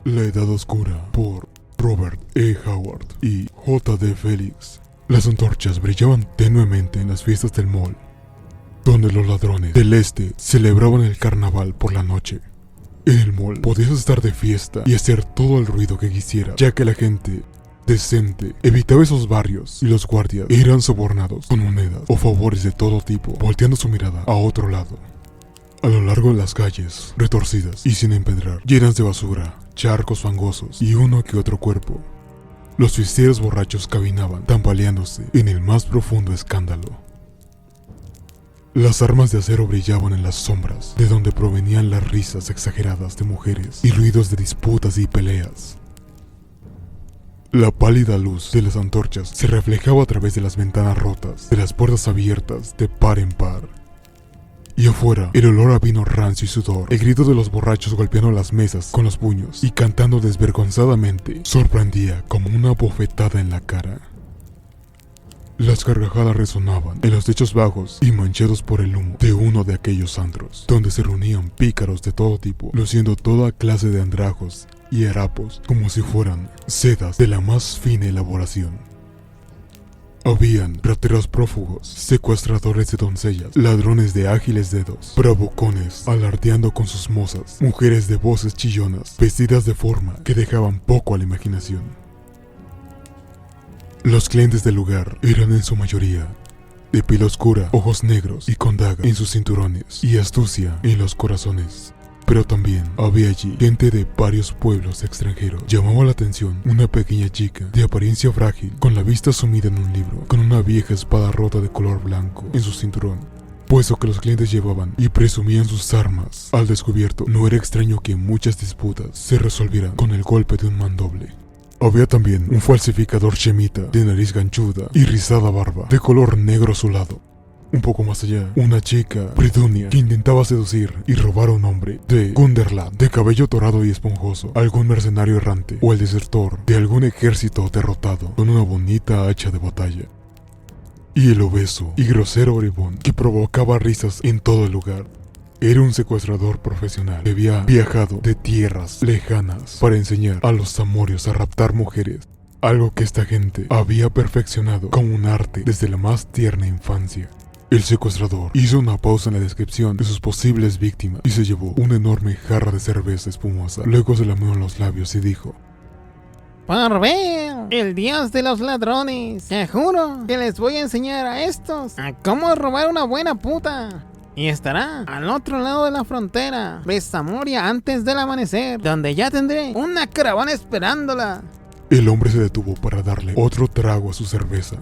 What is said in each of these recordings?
La Edad Oscura, por Robert E. Howard y J. D. Felix. Las antorchas brillaban tenuemente en las fiestas del mall, donde los ladrones del este celebraban el carnaval por la noche. En el mall podías estar de fiesta y hacer todo el ruido que quisieras, ya que la gente decente evitaba esos barrios y los guardias eran sobornados con monedas o favores de todo tipo, volteando su mirada a otro lado. A lo largo de las calles, retorcidas y sin empedrar, llenas de basura, charcos fangosos y uno que otro cuerpo, los fiesteros borrachos caminaban, tambaleándose en el más profundo escándalo. Las armas de acero brillaban en las sombras, de donde provenían las risas exageradas de mujeres y ruidos de disputas y peleas. La pálida luz de las antorchas se reflejaba a través de las ventanas rotas, de las puertas abiertas de par en par. Y afuera, el olor a vino rancio y sudor, el grito de los borrachos golpeando las mesas con los puños y cantando desvergonzadamente, sorprendía como una bofetada en la cara. Las carcajadas resonaban en los techos bajos y manchados por el humo de uno de aquellos antros, donde se reunían pícaros de todo tipo, luciendo toda clase de andrajos y harapos como si fueran sedas de la más fina elaboración. Habían rateros prófugos, secuestradores de doncellas, ladrones de ágiles dedos, bravucones alardeando con sus mozas, mujeres de voces chillonas, vestidas de forma que dejaban poco a la imaginación. Los clientes del lugar eran en su mayoría de piel oscura, ojos negros y con dagas en sus cinturones y astucia en los corazones. Pero también había allí gente de varios pueblos extranjeros. Llamaba la atención una pequeña chica de apariencia frágil, con la vista sumida en un libro, con una vieja espada rota de color blanco en su cinturón. Puesto que los clientes llevaban y presumían sus armas al descubierto, no era extraño que muchas disputas se resolvieran con el golpe de un mandoble. Había también un falsificador chemita de nariz ganchuda y rizada barba, de color negro azulado. Un poco más allá, una chica, Bridunia, que intentaba seducir y robar a un hombre de Gunderland, de cabello dorado y esponjoso, algún mercenario errante o el desertor de algún ejército derrotado con una bonita hacha de batalla. Y el obeso y grosero bribón que provocaba risas en todo el lugar era un secuestrador profesional que había viajado de tierras lejanas para enseñar a los zamorios a raptar mujeres, algo que esta gente había perfeccionado como un arte desde la más tierna infancia. El secuestrador hizo una pausa en la descripción de sus posibles víctimas y se llevó una enorme jarra de cerveza espumosa. Luego se lamió los labios y dijo: Por ver, el dios de los ladrones, te juro que les voy a enseñar a estos a cómo robar una buena puta. Y estará al otro lado de la frontera de Zamoria antes del amanecer, donde ya tendré una caravana esperándola. El hombre se detuvo para darle otro trago a su cerveza.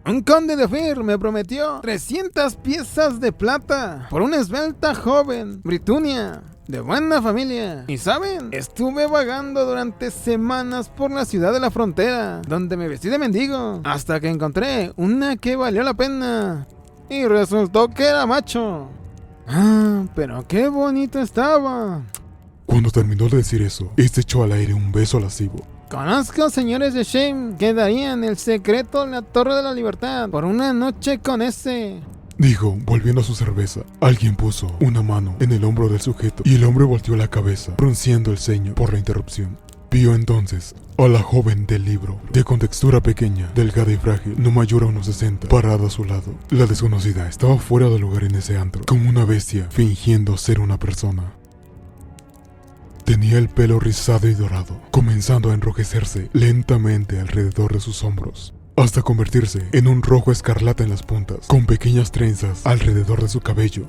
Un conde de Fir me prometió 300 piezas de plata por una esbelta joven, Britunia, de buena familia. Y saben, estuve vagando durante semanas por la ciudad de la frontera, donde me vestí de mendigo, hasta que encontré una que valió la pena. Y resultó que era macho. Pero qué bonito estaba. Cuando terminó de decir eso, este echó al aire un beso lascivo. Conozco señores de Shame que darían el secreto en la Torre de la Libertad por una noche con ese, dijo, volviendo a su cerveza. Alguien puso una mano en el hombro del sujeto y el hombre volteó la cabeza, frunciendo el ceño por la interrupción. Vio entonces a la joven del libro, de contextura pequeña, delgada y frágil, no mayor a unos 60, parada a su lado. La desconocida estaba fuera de lugar en ese antro, como una bestia, fingiendo ser una persona. Tenía el pelo rizado y dorado, comenzando a enrojecerse lentamente alrededor de sus hombros, hasta convertirse en un rojo escarlata en las puntas, con pequeñas trenzas alrededor de su cabello.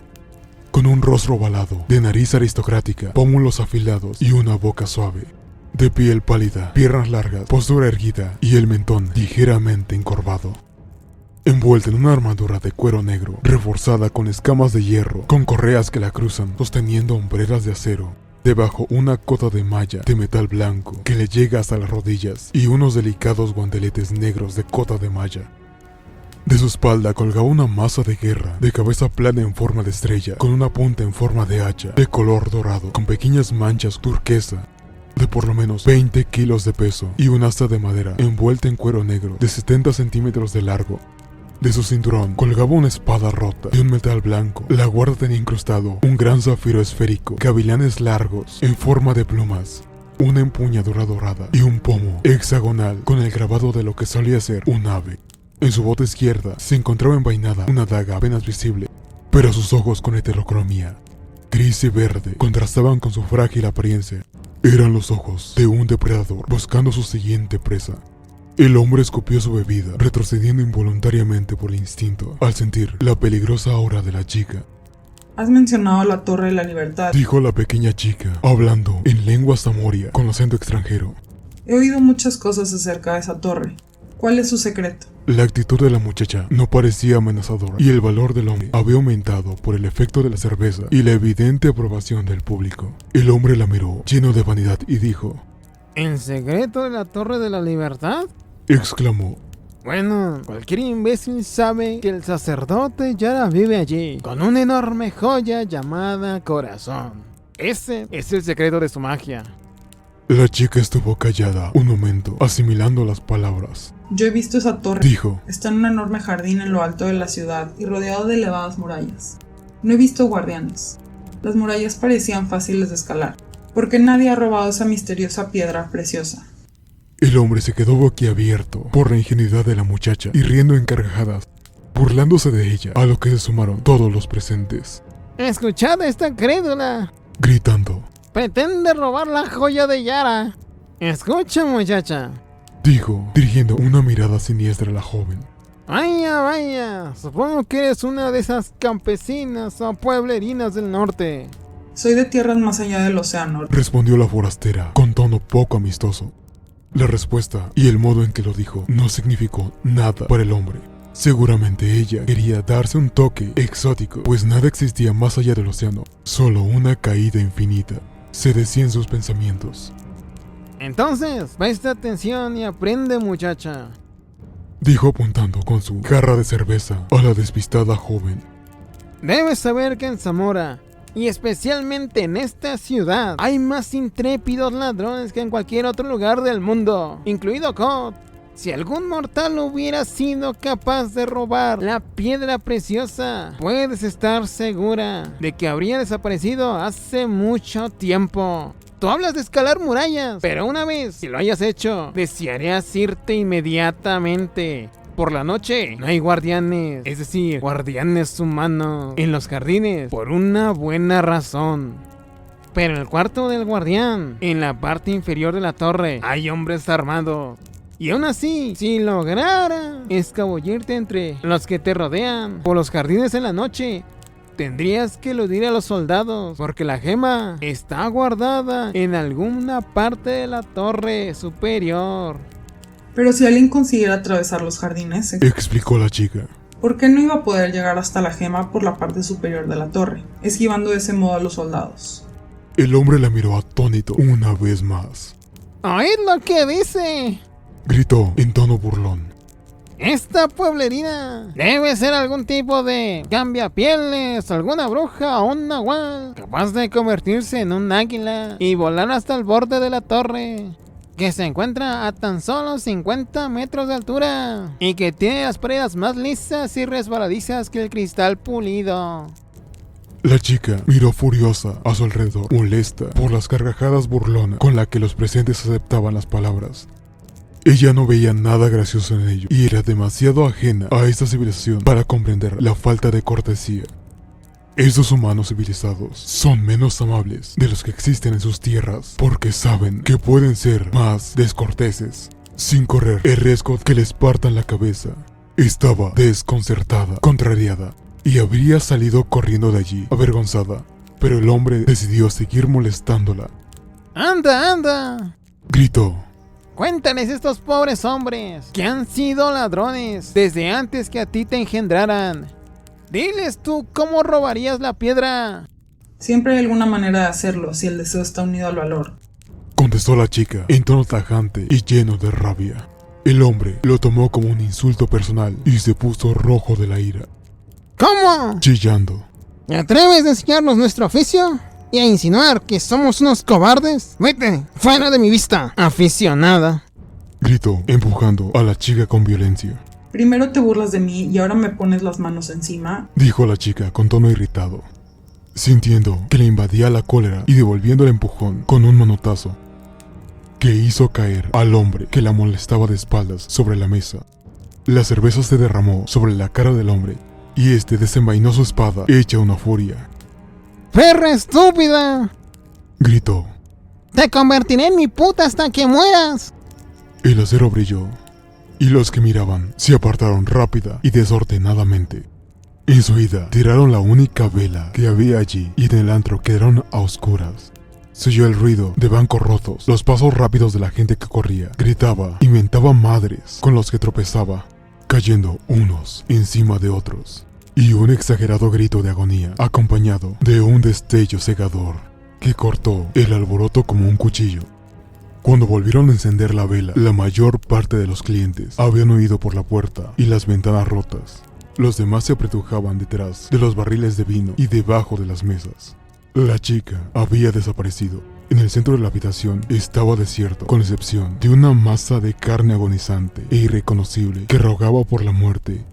Con un rostro ovalado, de nariz aristocrática, pómulos afilados y una boca suave. De piel pálida, piernas largas, postura erguida y el mentón ligeramente encorvado. Envuelta en una armadura de cuero negro, reforzada con escamas de hierro, con correas que la cruzan, sosteniendo hombreras de acero. Debajo una cota de malla de metal blanco que le llega hasta las rodillas y unos delicados guanteletes negros de cota de malla. De su espalda colgaba una maza de guerra de cabeza plana en forma de estrella, con una punta en forma de hacha, de color dorado, con pequeñas manchas turquesa, de por lo menos 20 kilos de peso, y un asta de madera envuelta en cuero negro de 70 centímetros de largo. De su cinturón colgaba una espada rota de un metal blanco. La guarda tenía incrustado un gran zafiro esférico, gavilanes largos en forma de plumas, una empuñadura dorada y un pomo hexagonal con el grabado de lo que solía ser un ave. En su bota izquierda se encontraba envainada una daga apenas visible, pero sus ojos con heterocromía, gris y verde, contrastaban con su frágil apariencia. Eran los ojos de un depredador buscando su siguiente presa. El hombre escupió su bebida, retrocediendo involuntariamente por el instinto al sentir la peligrosa aura de la chica. Has mencionado la Torre de la Libertad. Dijo la pequeña chica, hablando en lengua samoria con acento extranjero. He oído muchas cosas acerca de esa torre. ¿Cuál es su secreto? La actitud de la muchacha no parecía amenazadora y el valor del hombre había aumentado por el efecto de la cerveza y la evidente aprobación del público. El hombre la miró lleno de vanidad y dijo: ¿El secreto de la Torre de la Libertad? exclamó. Bueno, cualquier imbécil sabe que el sacerdote Yara vive allí, con una enorme joya llamada corazón. Ese es el secreto de su magia. La chica estuvo callada un momento, asimilando las palabras. Yo he visto esa torre. Dijo: Está en un enorme jardín en lo alto de la ciudad y rodeado de elevadas murallas. No he visto guardianes. Las murallas parecían fáciles de escalar, porque nadie ha robado esa misteriosa piedra preciosa. El hombre se quedó boquiabierto por la ingenuidad de la muchacha y riendo en carcajadas, burlándose de ella, a lo que se sumaron todos los presentes. ¡Escuchad a esta crédula! Gritando, Pretende robar la joya de Yara. Escucha, muchacha. dijo, dirigiendo una mirada siniestra a la joven. Vaya, vaya. Supongo que eres una de esas campesinas o pueblerinas del norte. Soy de tierras más allá del océano. Respondió la forastera con tono poco amistoso. La respuesta y el modo en que lo dijo no significó nada para el hombre. Seguramente ella quería darse un toque exótico, pues nada existía más allá del océano, solo una caída infinita. Se decía en sus pensamientos. Entonces, presta atención y aprende, muchacha. Dijo apuntando con su jarra de cerveza a la despistada joven. Debes saber que en Zamora, y especialmente en esta ciudad, hay más intrépidos ladrones que en cualquier otro lugar del mundo, incluido Cod. Si algún mortal hubiera sido capaz de robar la piedra preciosa, puedes estar segura de que habría desaparecido hace mucho tiempo. Tú hablas de escalar murallas, pero una vez que lo hayas hecho, desearías irte inmediatamente. Por la noche no hay guardianes, es decir, guardianes humanos en los jardines, por una buena razón. Pero en el cuarto del guardián, en la parte inferior de la torre, hay hombres armados. Y aún así, si lograra escabullirte entre los que te rodean por los jardines en la noche, tendrías que eludir a los soldados, porque la gema está guardada en alguna parte de la torre superior. Pero si alguien consiguiera atravesar los jardines, Explicó la chica. ¿por qué no iba a poder llegar hasta la gema por la parte superior de la torre, esquivando de ese modo a los soldados? El hombre la miró atónito una vez más. ¡Oíd lo que dice! Gritó en tono burlón. Esta pueblerina debe ser algún tipo de cambiapieles, alguna bruja o un nahual capaz de convertirse en un águila y volar hasta el borde de la torre, que se encuentra a tan solo 50 metros de altura y que tiene las paredes más lisas y resbaladizas que el cristal pulido. La chica miró furiosa a su alrededor, molesta por las carcajadas burlonas con las que los presentes aceptaban las palabras. Ella no veía nada gracioso en ello y era demasiado ajena a esta civilización para comprender la falta de cortesía. Estos humanos civilizados son menos amables de los que existen en sus tierras porque saben que pueden ser más descorteses, sin correr el riesgo que les partan la cabeza. Estaba desconcertada, contrariada, y habría salido corriendo de allí, avergonzada, pero el hombre decidió seguir molestándola. ¡Anda, anda! Gritó. Cuéntales a estos pobres hombres que han sido ladrones desde antes que a ti te engendraran. Diles tú cómo robarías la piedra. Siempre hay alguna manera de hacerlo si el deseo está unido al valor. Contestó la chica en tono tajante y lleno de rabia. El hombre lo tomó como un insulto personal y se puso rojo de la ira, ¿Cómo? chillando. ¿Te atreves a enseñarnos nuestro oficio? ¿Y a insinuar que somos unos cobardes? Vete, fuera de mi vista, aficionada. Gritó, empujando a la chica con violencia. Primero te burlas de mí y ahora me pones las manos encima. Dijo la chica con tono irritado, sintiendo que le invadía la cólera y devolviendo el empujón con un manotazo. que hizo caer al hombre que la molestaba de espaldas sobre la mesa. La cerveza se derramó sobre la cara del hombre y este desenvainó su espada hecha una furia. ¡Perra estúpida! Gritó. ¡Te convertiré en mi puta hasta que mueras! El acero brilló y los que miraban se apartaron rápida y desordenadamente. En su ida tiraron la única vela que había allí y en el antro quedaron a oscuras. Se oyó el ruido de bancos rotos, los pasos rápidos de la gente que corría, gritaba, inventaba madres con los que tropezaba, cayendo unos encima de otros, y un exagerado grito de agonía acompañado de un destello cegador que cortó el alboroto como un cuchillo. Cuando volvieron a encender la vela, la mayor parte de los clientes habían huido por la puerta y las ventanas rotas. Los demás se apretujaban detrás de los barriles de vino y debajo de las mesas. La chica había desaparecido. En el centro de la habitación estaba desierto, con excepción de una masa de carne agonizante e irreconocible que rogaba por la muerte.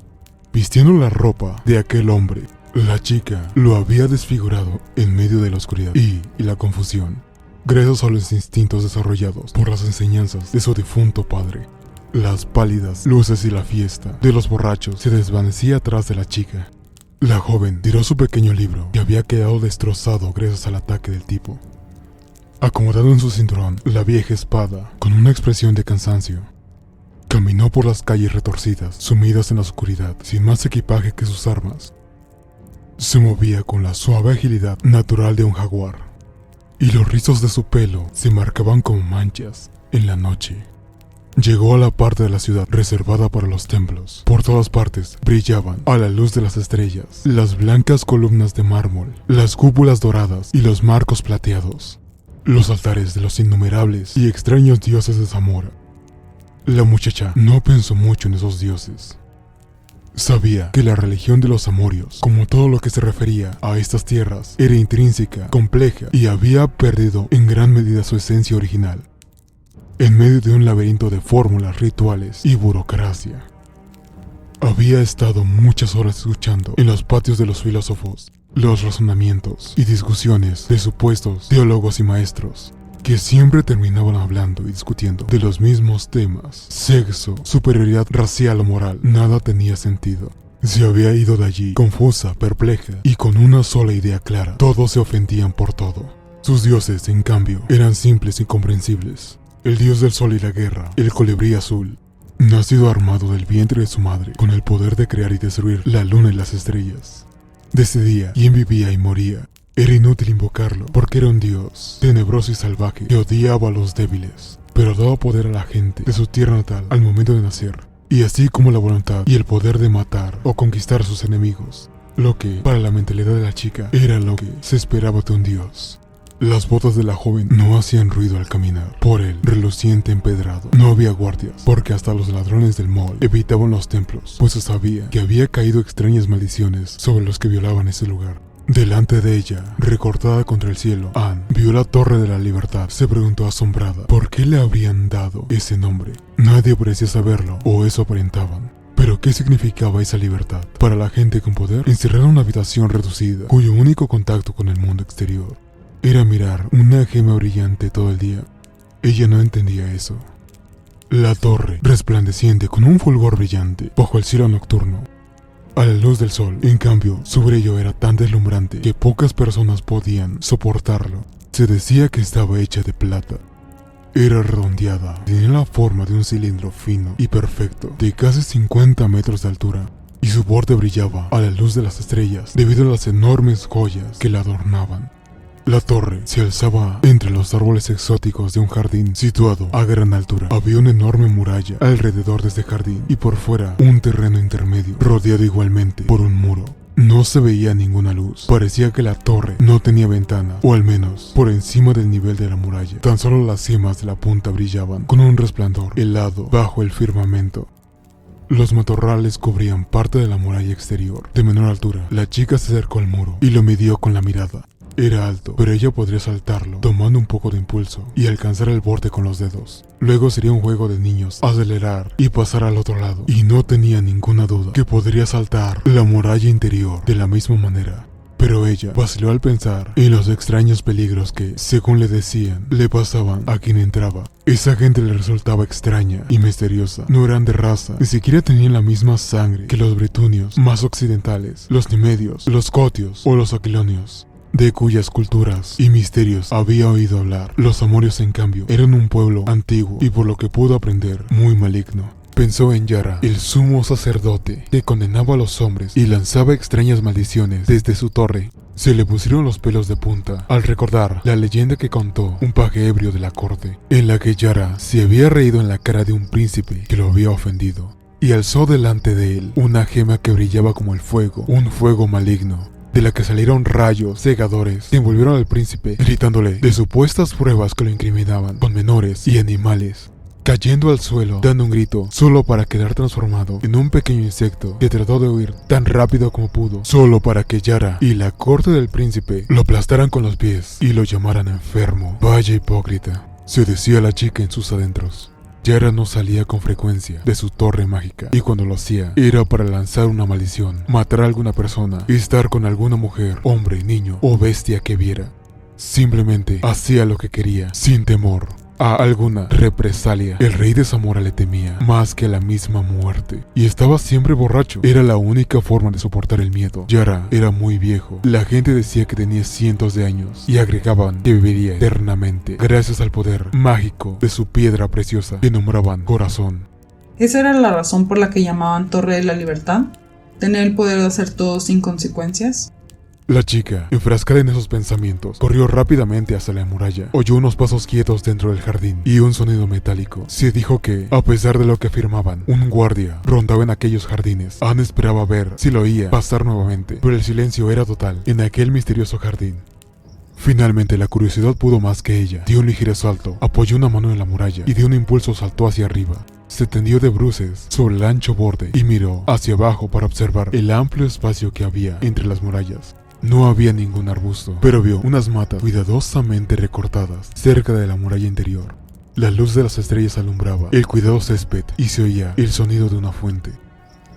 Vistiendo la ropa de aquel hombre, la chica lo había desfigurado en medio de la oscuridad y la confusión, gracias a los instintos desarrollados por las enseñanzas de su difunto padre. Las pálidas luces y la fiesta de los borrachos se desvanecía atrás de la chica. La joven tiró su pequeño libro y había quedado destrozado gracias al ataque del tipo. Acomodado en su cinturón la vieja espada, con una expresión de cansancio, caminó por las calles retorcidas, sumidas en la oscuridad, sin más equipaje que sus armas. Se movía con la suave agilidad natural de un jaguar, y los rizos de su pelo se marcaban como manchas en la noche. Llegó a la parte de la ciudad reservada para los templos. Por todas partes brillaban, a la luz de las estrellas, las blancas columnas de mármol, las cúpulas doradas y los marcos plateados, los altares de los innumerables y extraños dioses de Zamora. La muchacha no pensó mucho en esos dioses. Sabía que la religión de los amorios, como todo lo que se refería a estas tierras, era intrínseca, compleja y había perdido en gran medida su esencia original. En medio de un laberinto de fórmulas, rituales y burocracia. Había estado muchas horas escuchando en los patios de los filósofos los razonamientos y discusiones de supuestos teólogos y maestros, que siempre terminaban hablando y discutiendo de los mismos temas: sexo, superioridad racial o moral. Nada tenía sentido. Se había ido de allí, confusa, perpleja y con una sola idea clara. Todos se ofendían por todo. Sus dioses, en cambio, eran simples y comprensibles. El dios del sol y la guerra, el colibrí azul, nacido armado del vientre de su madre, con el poder de crear y destruir la luna y las estrellas. Decidía quién vivía y moría. Era inútil invocarlo, porque era un dios tenebroso y salvaje que odiaba a los débiles, pero daba poder a la gente de su tierra natal al momento de nacer, y así como la voluntad y el poder de matar o conquistar a sus enemigos, lo que, para la mentalidad de la chica, era lo que se esperaba de un dios. Las botas de la joven no hacían ruido al caminar por el reluciente empedrado. No había guardias, porque hasta los ladrones del mall evitaban los templos, pues se sabía que había caído extrañas maldiciones sobre los que violaban ese lugar. Delante de ella, recortada contra el cielo, Anne vio la Torre de la Libertad. Se preguntó asombrada por qué le habrían dado ese nombre. Nadie parecía saberlo, o eso aparentaban. Pero ¿qué significaba esa libertad? Para la gente con poder, encerrada en una habitación reducida, cuyo único contacto con el mundo exterior era mirar una gema brillante todo el día. Ella no entendía eso. La torre, resplandeciente con un fulgor brillante bajo el cielo nocturno, a la luz del sol, en cambio, su brillo era tan deslumbrante que pocas personas podían soportarlo. Se decía que estaba hecha de plata. Era redondeada, tenía la forma de un cilindro fino y perfecto, de casi 50 metros de altura, y su borde brillaba a la luz de las estrellas debido a las enormes joyas que la adornaban. La torre se alzaba entre los árboles exóticos de un jardín situado a gran altura. Había una enorme muralla alrededor de este jardín y por fuera un terreno intermedio, rodeado igualmente por un muro. No se veía ninguna luz. Parecía que la torre no tenía ventanas, o al menos por encima del nivel de la muralla. Tan solo las cimas de la punta brillaban con un resplandor helado bajo el firmamento. Los matorrales cubrían parte de la muralla exterior. De menor altura, la chica se acercó al muro y lo midió con la mirada. Era alto, pero ella podría saltarlo, tomando un poco de impulso y alcanzar el borde con los dedos. Luego sería un juego de niños, acelerar y pasar al otro lado. Y no tenía ninguna duda que podría saltar la muralla interior de la misma manera. pero ella vaciló al pensar en los extraños peligros que, según le decían, le pasaban a quien entraba. Esa gente le resultaba extraña y misteriosa. No eran de raza, ni siquiera tenían la misma sangre que los bretunios más occidentales, los nimedios, los cotios o los aquilonios, de cuyas culturas y misterios había oído hablar. Los amorios, en cambio, eran un pueblo antiguo y, por lo que pudo aprender, muy maligno. Pensó en Yara, el sumo sacerdote, que condenaba a los hombres y lanzaba extrañas maldiciones desde su torre. Se le pusieron los pelos de punta al recordar la leyenda que contó un paje ebrio de la corte, en la que Yara se había reído en la cara de un príncipe que lo había ofendido, y alzó delante de él una gema que brillaba como el fuego, un fuego maligno, de la que salieron rayos cegadores que envolvieron al príncipe, gritándole de supuestas pruebas que lo incriminaban con menores y animales, cayendo al suelo, dando un grito, solo para quedar transformado en un pequeño insecto que trató de huir tan rápido como pudo, solo para que Yara y la corte del príncipe lo aplastaran con los pies y lo llamaran enfermo. Vaya hipócrita, se decía la chica en sus adentros. Yara no salía con frecuencia de su torre mágica, y cuando lo hacía era para lanzar una maldición, matar a alguna persona, estar con alguna mujer, hombre, niño o bestia que viera. Simplemente hacía lo que quería, sin temor a alguna represalia. El rey de Zamora le temía más que a la misma muerte, y estaba siempre borracho. Era la única forma de soportar el miedo. Yara era muy viejo. La gente decía que tenía cientos de años, y agregaban que viviría eternamente gracias al poder mágico de su piedra preciosa que nombraban Corazón. ¿Esa era la razón por la que llamaban Torre de la Libertad? ¿Tener el poder de hacer todo sin consecuencias? La chica, enfrascada en esos pensamientos, corrió rápidamente hacia la muralla. Oyó unos pasos quietos dentro del jardín y un sonido metálico. Se dijo que, a pesar de lo que afirmaban, un guardia rondaba en aquellos jardines. Anne esperaba ver si lo oía pasar nuevamente, pero el silencio era total en aquel misterioso jardín. Finalmente la curiosidad pudo más que ella. Dio un ligero salto, apoyó una mano en la muralla y de un impulso saltó hacia arriba. Se tendió de bruces sobre el ancho borde y miró hacia abajo para observar el amplio espacio que había entre las murallas. No había ningún arbusto, pero vio unas matas cuidadosamente recortadas cerca de la muralla interior. La luz de las estrellas alumbraba el cuidado césped y se oía el sonido de una fuente.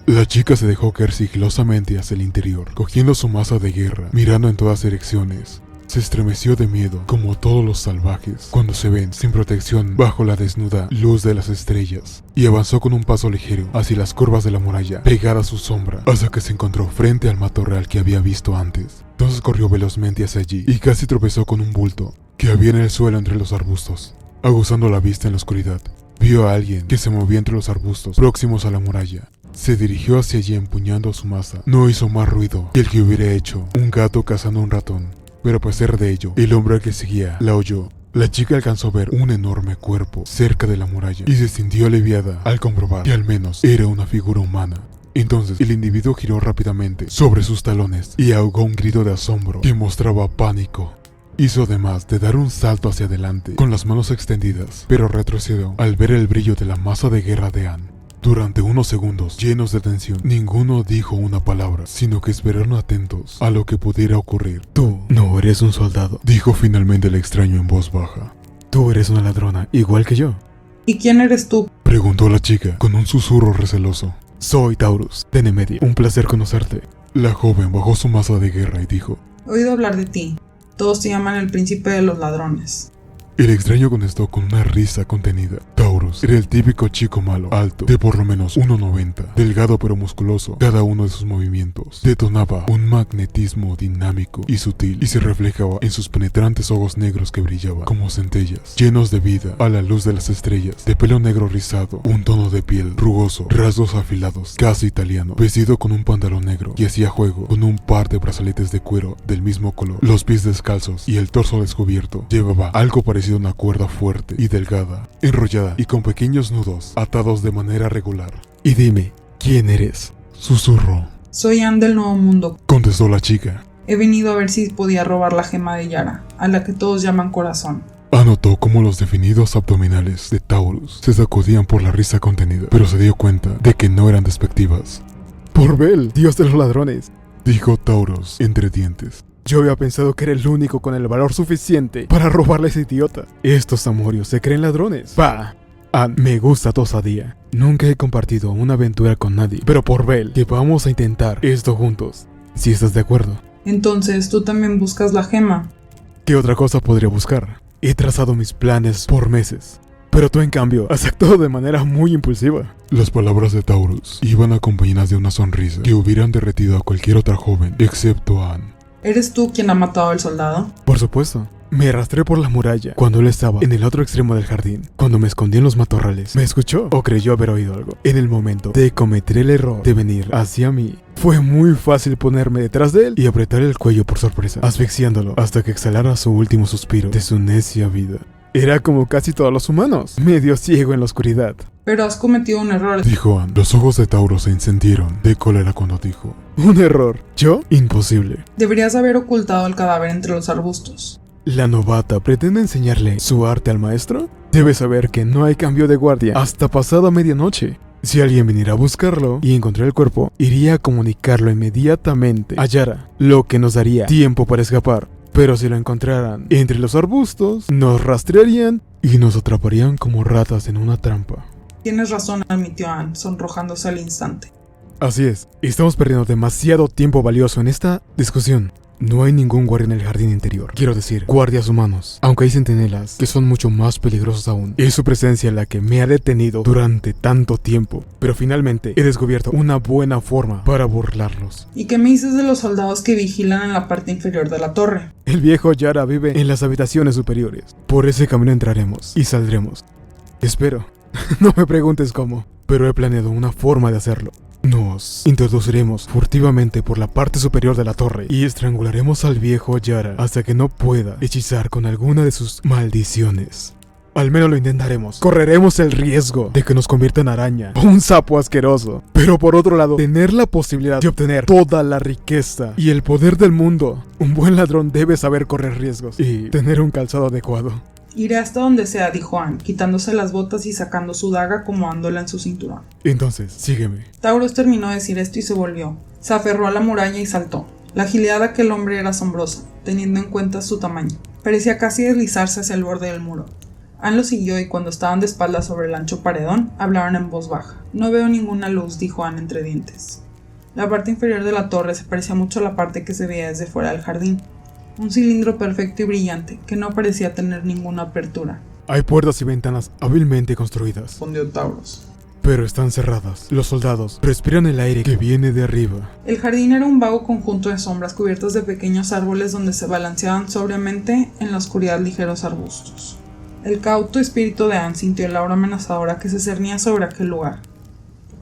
La chica se dejó caer sigilosamente hacia el interior, cogiendo su maza de guerra, mirando en todas direcciones. Se estremeció de miedo, como todos los salvajes, cuando se ven sin protección bajo la desnuda luz de las estrellas, y avanzó con un paso ligero hacia las curvas de la muralla, pegada a su sombra, hasta que se encontró frente al matorral que había visto antes. Entonces corrió velozmente hacia allí, y casi tropezó con un bulto que había en el suelo entre los arbustos. Aguzando la vista en la oscuridad, vio a alguien que se movía entre los arbustos próximos a la muralla. Se dirigió hacia allí empuñando su maza. No hizo más ruido que el que hubiera hecho un gato cazando un ratón. Pero a pesar de ello, el hombre que seguía la oyó. La chica alcanzó a ver un enorme cuerpo cerca de la muralla y se sintió aliviada al comprobar que al menos era una figura humana. Entonces el individuo giró rápidamente sobre sus talones y ahogó un grito de asombro que mostraba pánico. Hizo además de dar un salto hacia adelante con las manos extendidas, pero retrocedió al ver el brillo de la maza de guerra de Anne. Durante unos segundos llenos de tensión, ninguno dijo una palabra, sino que esperaron atentos a lo que pudiera ocurrir. Tú no eres un soldado, dijo finalmente el extraño en voz baja. Tú eres una ladrona, igual que yo. ¿Y quién eres tú? Preguntó la chica con un susurro receloso. Soy Taurus, de Nemedia. Un placer conocerte. La joven bajó su maza de guerra y dijo: He oído hablar de ti. Todos te llaman el príncipe de los ladrones. El extraño contestó con una risa contenida. Taurus era el típico chico malo, alto, de por lo menos 1,90, delgado pero musculoso. Cada uno de sus movimientos detonaba un magnetismo dinámico y sutil, y se reflejaba en sus penetrantes ojos negros que brillaban como centellas, llenos de vida a la luz de las estrellas. De pelo negro rizado, un tono de piel rugoso, rasgos afilados, casi italiano, vestido con un pantalón negro, y hacía juego con un par de brazaletes de cuero del mismo color, los pies descalzos y el torso descubierto. Llevaba algo parecido a una cuerda fuerte y delgada, enrollada y con pequeños nudos atados de manera regular. Y dime, ¿quién eres? Susurró. Soy Anne del Nuevo Mundo, contestó la chica. He venido a ver si podía robar la gema de Yara, a la que todos llaman Corazón. Anotó cómo los definidos abdominales de Taurus se sacudían por la risa contenida, pero se dio cuenta de que no eran despectivas. Por Bel, dios de los ladrones, dijo Taurus entre dientes. Yo había pensado que era el único con el valor suficiente para robarle a ese idiota. Estos amorios se creen ladrones. Bah, me gusta tu osadía. Nunca he compartido una aventura con nadie, pero por Bel, que vamos a intentar esto juntos. Si estás de acuerdo. Entonces, ¿tú también buscas la gema? ¿Qué otra cosa podría buscar? He trazado mis planes por meses. Pero tú, en cambio, has actuado de manera muy impulsiva. Las palabras de Taurus iban acompañadas de una sonrisa que hubieran derretido a cualquier otra joven, excepto a Anne. ¿Eres tú quien ha matado al soldado? Por supuesto. Me arrastré por la muralla cuando él estaba en el otro extremo del jardín. Cuando me escondí en los matorrales, ¿me escuchó o creyó haber oído algo? En el momento de cometer el error de venir hacia mí, fue muy fácil ponerme detrás de él y apretar el cuello por sorpresa, asfixiándolo hasta que exhalara su último suspiro de su necia vida. Era como casi todos los humanos, medio ciego en la oscuridad. Pero has cometido un error. Dijo Anne. Los ojos de Taurus se encendieron de cólera cuando dijo: ¿un error? ¿Yo? Imposible. Deberías haber ocultado el cadáver entre los arbustos. ¿La novata pretende enseñarle su arte al maestro? Debe saber que no hay cambio de guardia hasta pasada medianoche. Si alguien viniera a buscarlo y encontrar el cuerpo, iría a comunicarlo inmediatamente a Yara, lo que nos daría tiempo para escapar. Pero si lo encontraran entre los arbustos, nos rastrearían y nos atraparían como ratas en una trampa. Tienes razón, admitió Anne, sonrojándose al instante. Así es, estamos perdiendo demasiado tiempo valioso en esta discusión. No hay ningún guardia en el jardín interior. Quiero decir, guardias humanos. Aunque hay centinelas que son mucho más peligrosos aún. Es su presencia la que me ha detenido durante tanto tiempo. Pero finalmente he descubierto una buena forma para burlarlos. ¿Y qué me dices de los soldados que vigilan en la parte inferior de la torre? El viejo Yara vive en las habitaciones superiores. Por ese camino entraremos y saldremos. Espero. No me preguntes cómo, pero he planeado una forma de hacerlo. Nos introduciremos furtivamente por la parte superior de la torre y estrangularemos al viejo Yara hasta que no pueda hechizar con alguna de sus maldiciones. Al menos lo intentaremos. Correremos el riesgo de que nos convierta en araña o un sapo asqueroso. Pero por otro lado, tener la posibilidad de obtener toda la riqueza y el poder del mundo. Un buen ladrón debe saber correr riesgos y tener un calzado adecuado. Iré hasta donde sea, dijo Anne, quitándose las botas y sacando su daga acomodándola en su cinturón. Entonces, sígueme. Taurus terminó de decir esto y se volvió. Se aferró a la muralla y saltó. La agilidad de aquel hombre era asombrosa, teniendo en cuenta su tamaño. Parecía casi deslizarse hacia el borde del muro. Anne lo siguió y cuando estaban de espaldas sobre el ancho paredón, hablaron en voz baja. No veo ninguna luz, dijo Anne entre dientes. La parte inferior de la torre se parecía mucho a la parte que se veía desde fuera del jardín. Un cilindro perfecto y brillante, que no parecía tener ninguna apertura. Hay puertas y ventanas hábilmente construidas, Respondió Taurus. pero están cerradas. Los soldados respiran el aire que viene de arriba. El jardín era un vago conjunto de sombras cubiertas de pequeños árboles donde se balanceaban sobriamente en la oscuridad ligeros arbustos. El cauto espíritu de Anne sintió el aura amenazadora que se cernía sobre aquel lugar.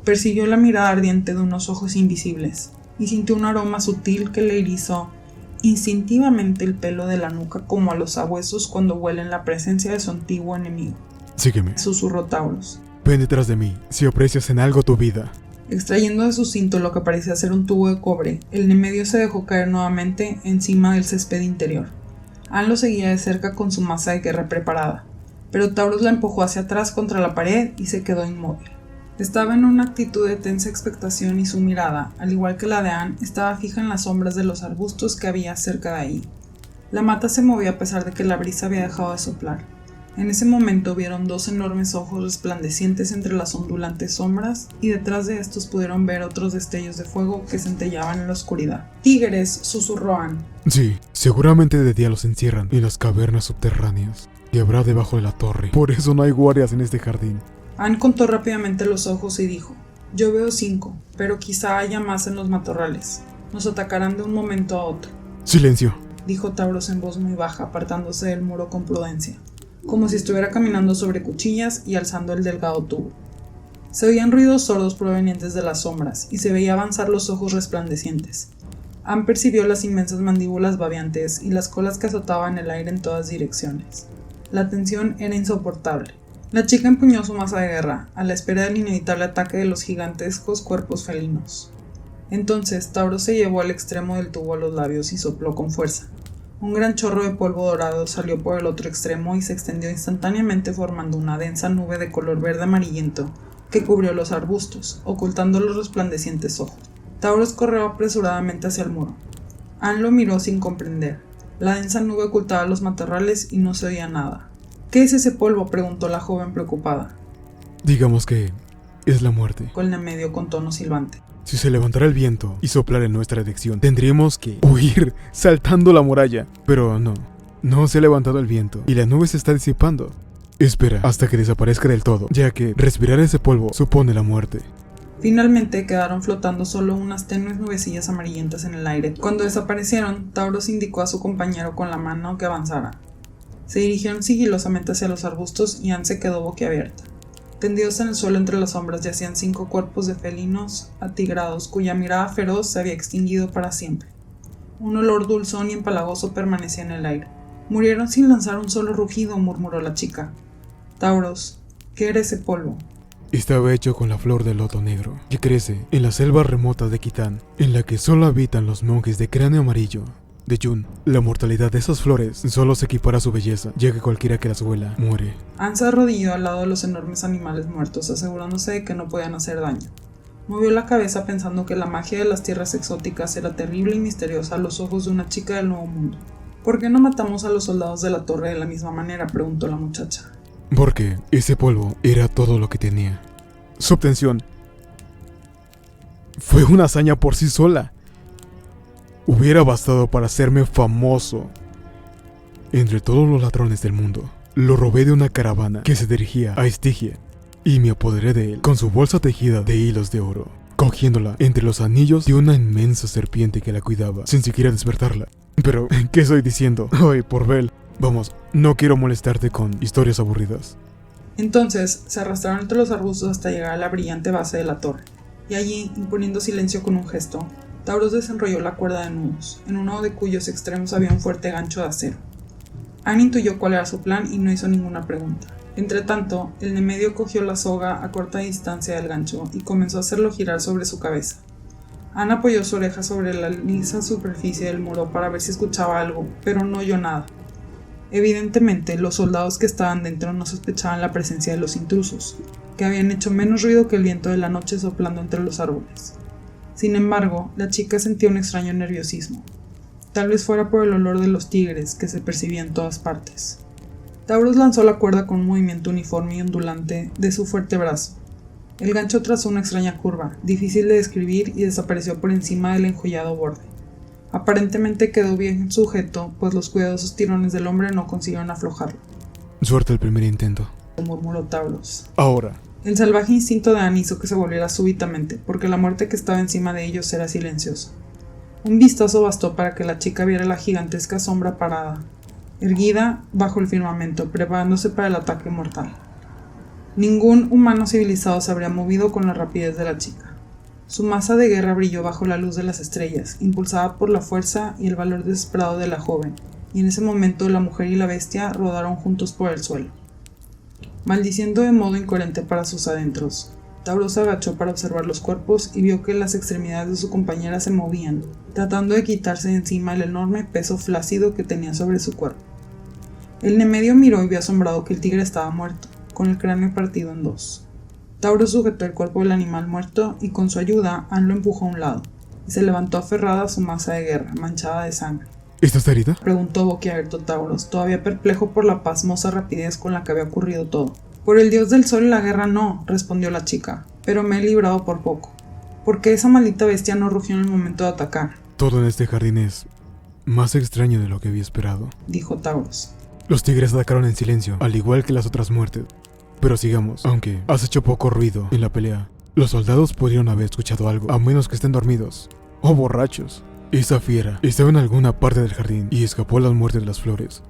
Persiguió la mirada ardiente de unos ojos invisibles y sintió un aroma sutil que le erizó instintivamente el pelo de la nuca como a los sabuesos cuando huelen la presencia de su antiguo enemigo. Sígueme. Susurró Taurus, Ven detrás de mí si aprecias en algo tu vida. extrayendo de su cinto lo que parecía ser un tubo de cobre. El nemedio se dejó caer nuevamente encima del césped interior. Anne lo seguía de cerca con su masa de guerra preparada, pero Taurus la empujó hacia atrás contra la pared y se quedó inmóvil. Estaba en una actitud de tensa expectación y su mirada, al igual que la de Anne, estaba fija en las sombras de los arbustos que había cerca de ahí. La mata se movió a pesar de que la brisa había dejado de soplar. En ese momento vieron dos enormes ojos resplandecientes entre las ondulantes sombras y detrás de estos pudieron ver otros destellos de fuego que centellaban en la oscuridad. ¡Tigres!, susurró Anne. Sí, seguramente de día los encierran en las cavernas subterráneas que habrá debajo de la torre. Por eso no hay guardias en este jardín. Anne contó rápidamente los ojos y dijo: Yo veo 5, pero quizá haya más en los matorrales. Nos atacarán de un momento a otro. Silencio, dijo Taurus en voz muy baja, apartándose del muro con prudencia, como si estuviera caminando sobre cuchillas y alzando el delgado tubo. Se oían ruidos sordos provenientes de las sombras, y se veía avanzar los ojos resplandecientes. Anne percibió las inmensas mandíbulas babeantes y las colas que azotaban el aire en todas direcciones. La tensión era insoportable. La chica empuñó su maza de guerra, a la espera del inevitable ataque de los gigantescos cuerpos felinos. Entonces Taurus se llevó al extremo del tubo a los labios y sopló con fuerza. Un gran chorro de polvo dorado salió por el otro extremo y se extendió instantáneamente formando una densa nube de color verde amarillento que cubrió los arbustos, ocultando los resplandecientes ojos. Taurus corrió apresuradamente hacia el muro. Anne lo miró sin comprender. La densa nube ocultaba los matorrales y no se oía nada. ¿Qué es ese polvo?, preguntó la joven preocupada. digamos que es la muerte. Con el nemedio con tono silbante. Si se levantara el viento y soplara en nuestra dirección, tendríamos que huir saltando la muralla. Pero no se ha levantado el viento y la nube se está disipando. Espera hasta que desaparezca del todo, ya que respirar ese polvo supone la muerte. Finalmente quedaron flotando solo unas tenues nubecillas amarillentas en el aire. Cuando desaparecieron, Tauros indicó a su compañero con la mano que avanzara. Se dirigieron sigilosamente hacia los arbustos y Anne se quedó boquiabierta. Tendidos en el suelo entre las sombras yacían 5 cuerpos de felinos atigrados cuya mirada feroz se había extinguido para siempre. Un olor dulzón y empalagoso permanecía en el aire. Murieron sin lanzar un solo rugido, murmuró la chica. Tauros, ¿qué era ese polvo? Estaba hecho con la flor del loto negro, que crece en las selvas remotas de Kitán, en la que solo habitan los monjes de cráneo amarillo. De Jun, la mortalidad de esas flores solo se equipara a su belleza, ya que cualquiera que las huela muere. Anne se arrodilló al lado de los enormes animales muertos, asegurándose de que no podían hacer daño. Movió la cabeza pensando que la magia de las tierras exóticas era terrible y misteriosa a los ojos de una chica del Nuevo Mundo. ¿Por qué no matamos a los soldados de la torre de la misma manera?, preguntó la muchacha. Porque ese polvo era todo lo que tenía. Su obtención fue una hazaña por sí sola. Hubiera bastado para hacerme famoso entre todos los ladrones del mundo. Lo robé de una caravana que se dirigía a Estigia y me apoderé de él con su bolsa tejida de hilos de oro, cogiéndola entre los anillos de una inmensa serpiente que la cuidaba, sin siquiera despertarla. Pero, ¿qué estoy diciendo? Ay, por Bel. Vamos, no quiero molestarte con historias aburridas. Entonces se arrastraron entre los arbustos hasta llegar a la brillante base de la torre, y allí, imponiendo silencio con un gesto, Tauros desenrolló la cuerda de nudos, en uno de cuyos extremos había un fuerte gancho de acero. Anne intuyó cuál era su plan y no hizo ninguna pregunta. Entretanto, el de medio cogió la soga a corta distancia del gancho y comenzó a hacerlo girar sobre su cabeza. Anne apoyó su oreja sobre la lisa superficie del muro para ver si escuchaba algo, pero no oyó nada. Evidentemente, los soldados que estaban dentro no sospechaban la presencia de los intrusos, que habían hecho menos ruido que el viento de la noche soplando entre los árboles. Sin embargo, la chica sentía un extraño nerviosismo. Tal vez fuera por el olor de los tigres que se percibía en todas partes. Tauros lanzó la cuerda con un movimiento uniforme y ondulante de su fuerte brazo. El gancho trazó una extraña curva, difícil de describir, y desapareció por encima del enjollado borde. Aparentemente quedó bien sujeto, pues los cuidadosos tirones del hombre no consiguieron aflojarlo. Suerte el primer intento, murmuró Tauros. Ahora. El salvaje instinto de Anne hizo que se volviera súbitamente, porque la muerte que estaba encima de ellos era silenciosa. Un vistazo bastó para que la chica viera la gigantesca sombra parada, erguida bajo el firmamento, preparándose para el ataque mortal. Ningún humano civilizado se habría movido con la rapidez de la chica. Su masa de guerra brilló bajo la luz de las estrellas, impulsada por la fuerza y el valor desesperado de la joven, y en ese momento la mujer y la bestia rodaron juntos por el suelo. Maldiciendo de modo incoherente para sus adentros, Tauros se agachó para observar los cuerpos y vio que las extremidades de su compañera se movían, tratando de quitarse de encima el enorme peso flácido que tenía sobre su cuerpo. El Nemedio miró y vio asombrado que el tigre estaba muerto, con el cráneo partido en dos. Tauros sujetó el cuerpo del animal muerto y con su ayuda Anne lo empujó a un lado, y se levantó aferrada a su masa de guerra, manchada de sangre. ¿Estás herida?, preguntó boquiabierto Tauros, todavía perplejo por la pasmosa rapidez con la que había ocurrido todo. Por el dios del sol y la guerra no, respondió la chica, pero me he librado por poco. ¿Por qué esa maldita bestia no rugió en el momento de atacar? Todo en este jardín es más extraño de lo que había esperado, dijo Tauros. Los tigres atacaron en silencio, al igual que las otras muertes. Pero sigamos, aunque has hecho poco ruido en la pelea. Los soldados pudieron haber escuchado algo, a menos que estén dormidos o borrachos. Esa fiera estaba en alguna parte del jardín y escapó a las muertes de las flores.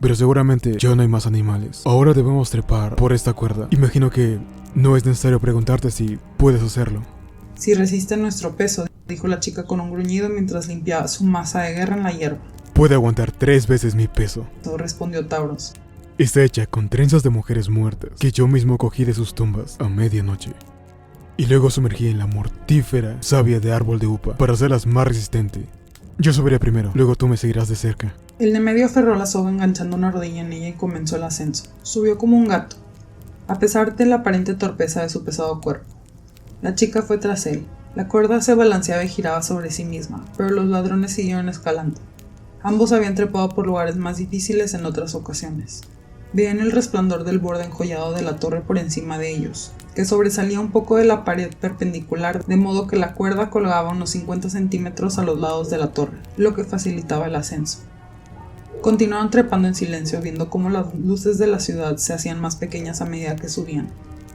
Pero seguramente ya no hay más animales. Ahora debemos trepar por esta cuerda. Imagino que no es necesario preguntarte si puedes hacerlo. Si resiste nuestro peso, dijo la chica con un gruñido mientras limpiaba su masa de guerra en la hierba. Puede aguantar 3 veces mi peso, respondió Tauros. Está hecha con trenzas de mujeres muertas que yo mismo cogí de sus tumbas a medianoche. Y luego sumergí en la mortífera savia de árbol de upa para hacerlas más resistente. Yo subiré primero, luego tú me seguirás de cerca. El de medio aferró la soga enganchando una rodilla en ella y comenzó el ascenso. Subió como un gato, a pesar de la aparente torpeza de su pesado cuerpo. La chica fue tras él. La cuerda se balanceaba y giraba sobre sí misma, pero los ladrones siguieron escalando. Ambos habían trepado por lugares más difíciles en otras ocasiones. Veían el resplandor del borde enjollado de la torre por encima de ellos, que sobresalía un poco de la pared perpendicular, de modo que la cuerda colgaba unos 50 centímetros a los lados de la torre, lo que facilitaba el ascenso. Continuaron trepando en silencio, viendo cómo las luces de la ciudad se hacían más pequeñas a medida que subían,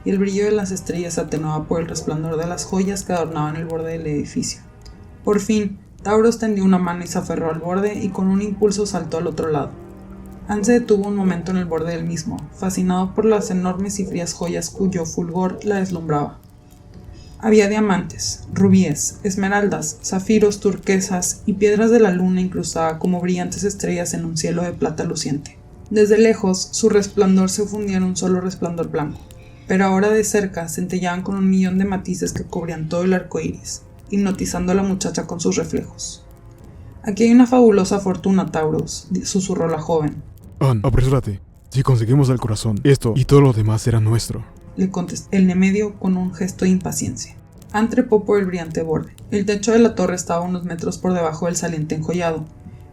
y el brillo de las estrellas se atenuaba por el resplandor de las joyas que adornaban el borde del edificio. Por fin, Tauros tendió una mano y se aferró al borde, y con un impulso saltó al otro lado. Anne se detuvo un momento en el borde del mismo, fascinado por las enormes y frías joyas cuyo fulgor la deslumbraba. Había diamantes, rubíes, esmeraldas, zafiros, turquesas y piedras de la luna incrustada como brillantes estrellas en un cielo de plata luciente. Desde lejos, su resplandor se fundía en un solo resplandor blanco, pero ahora de cerca centellaban con 1.000.000 de matices que cubrían todo el arco iris, hipnotizando a la muchacha con sus reflejos. «Aquí hay una fabulosa fortuna, Tauros», susurró la joven. Anne, apresúrate. Si conseguimos el corazón, esto y todo lo demás será nuestro, le contestó el Nemedio con un gesto de impaciencia. Anne trepó por el brillante borde. El techo de la torre estaba unos metros por debajo del saliente enjollado.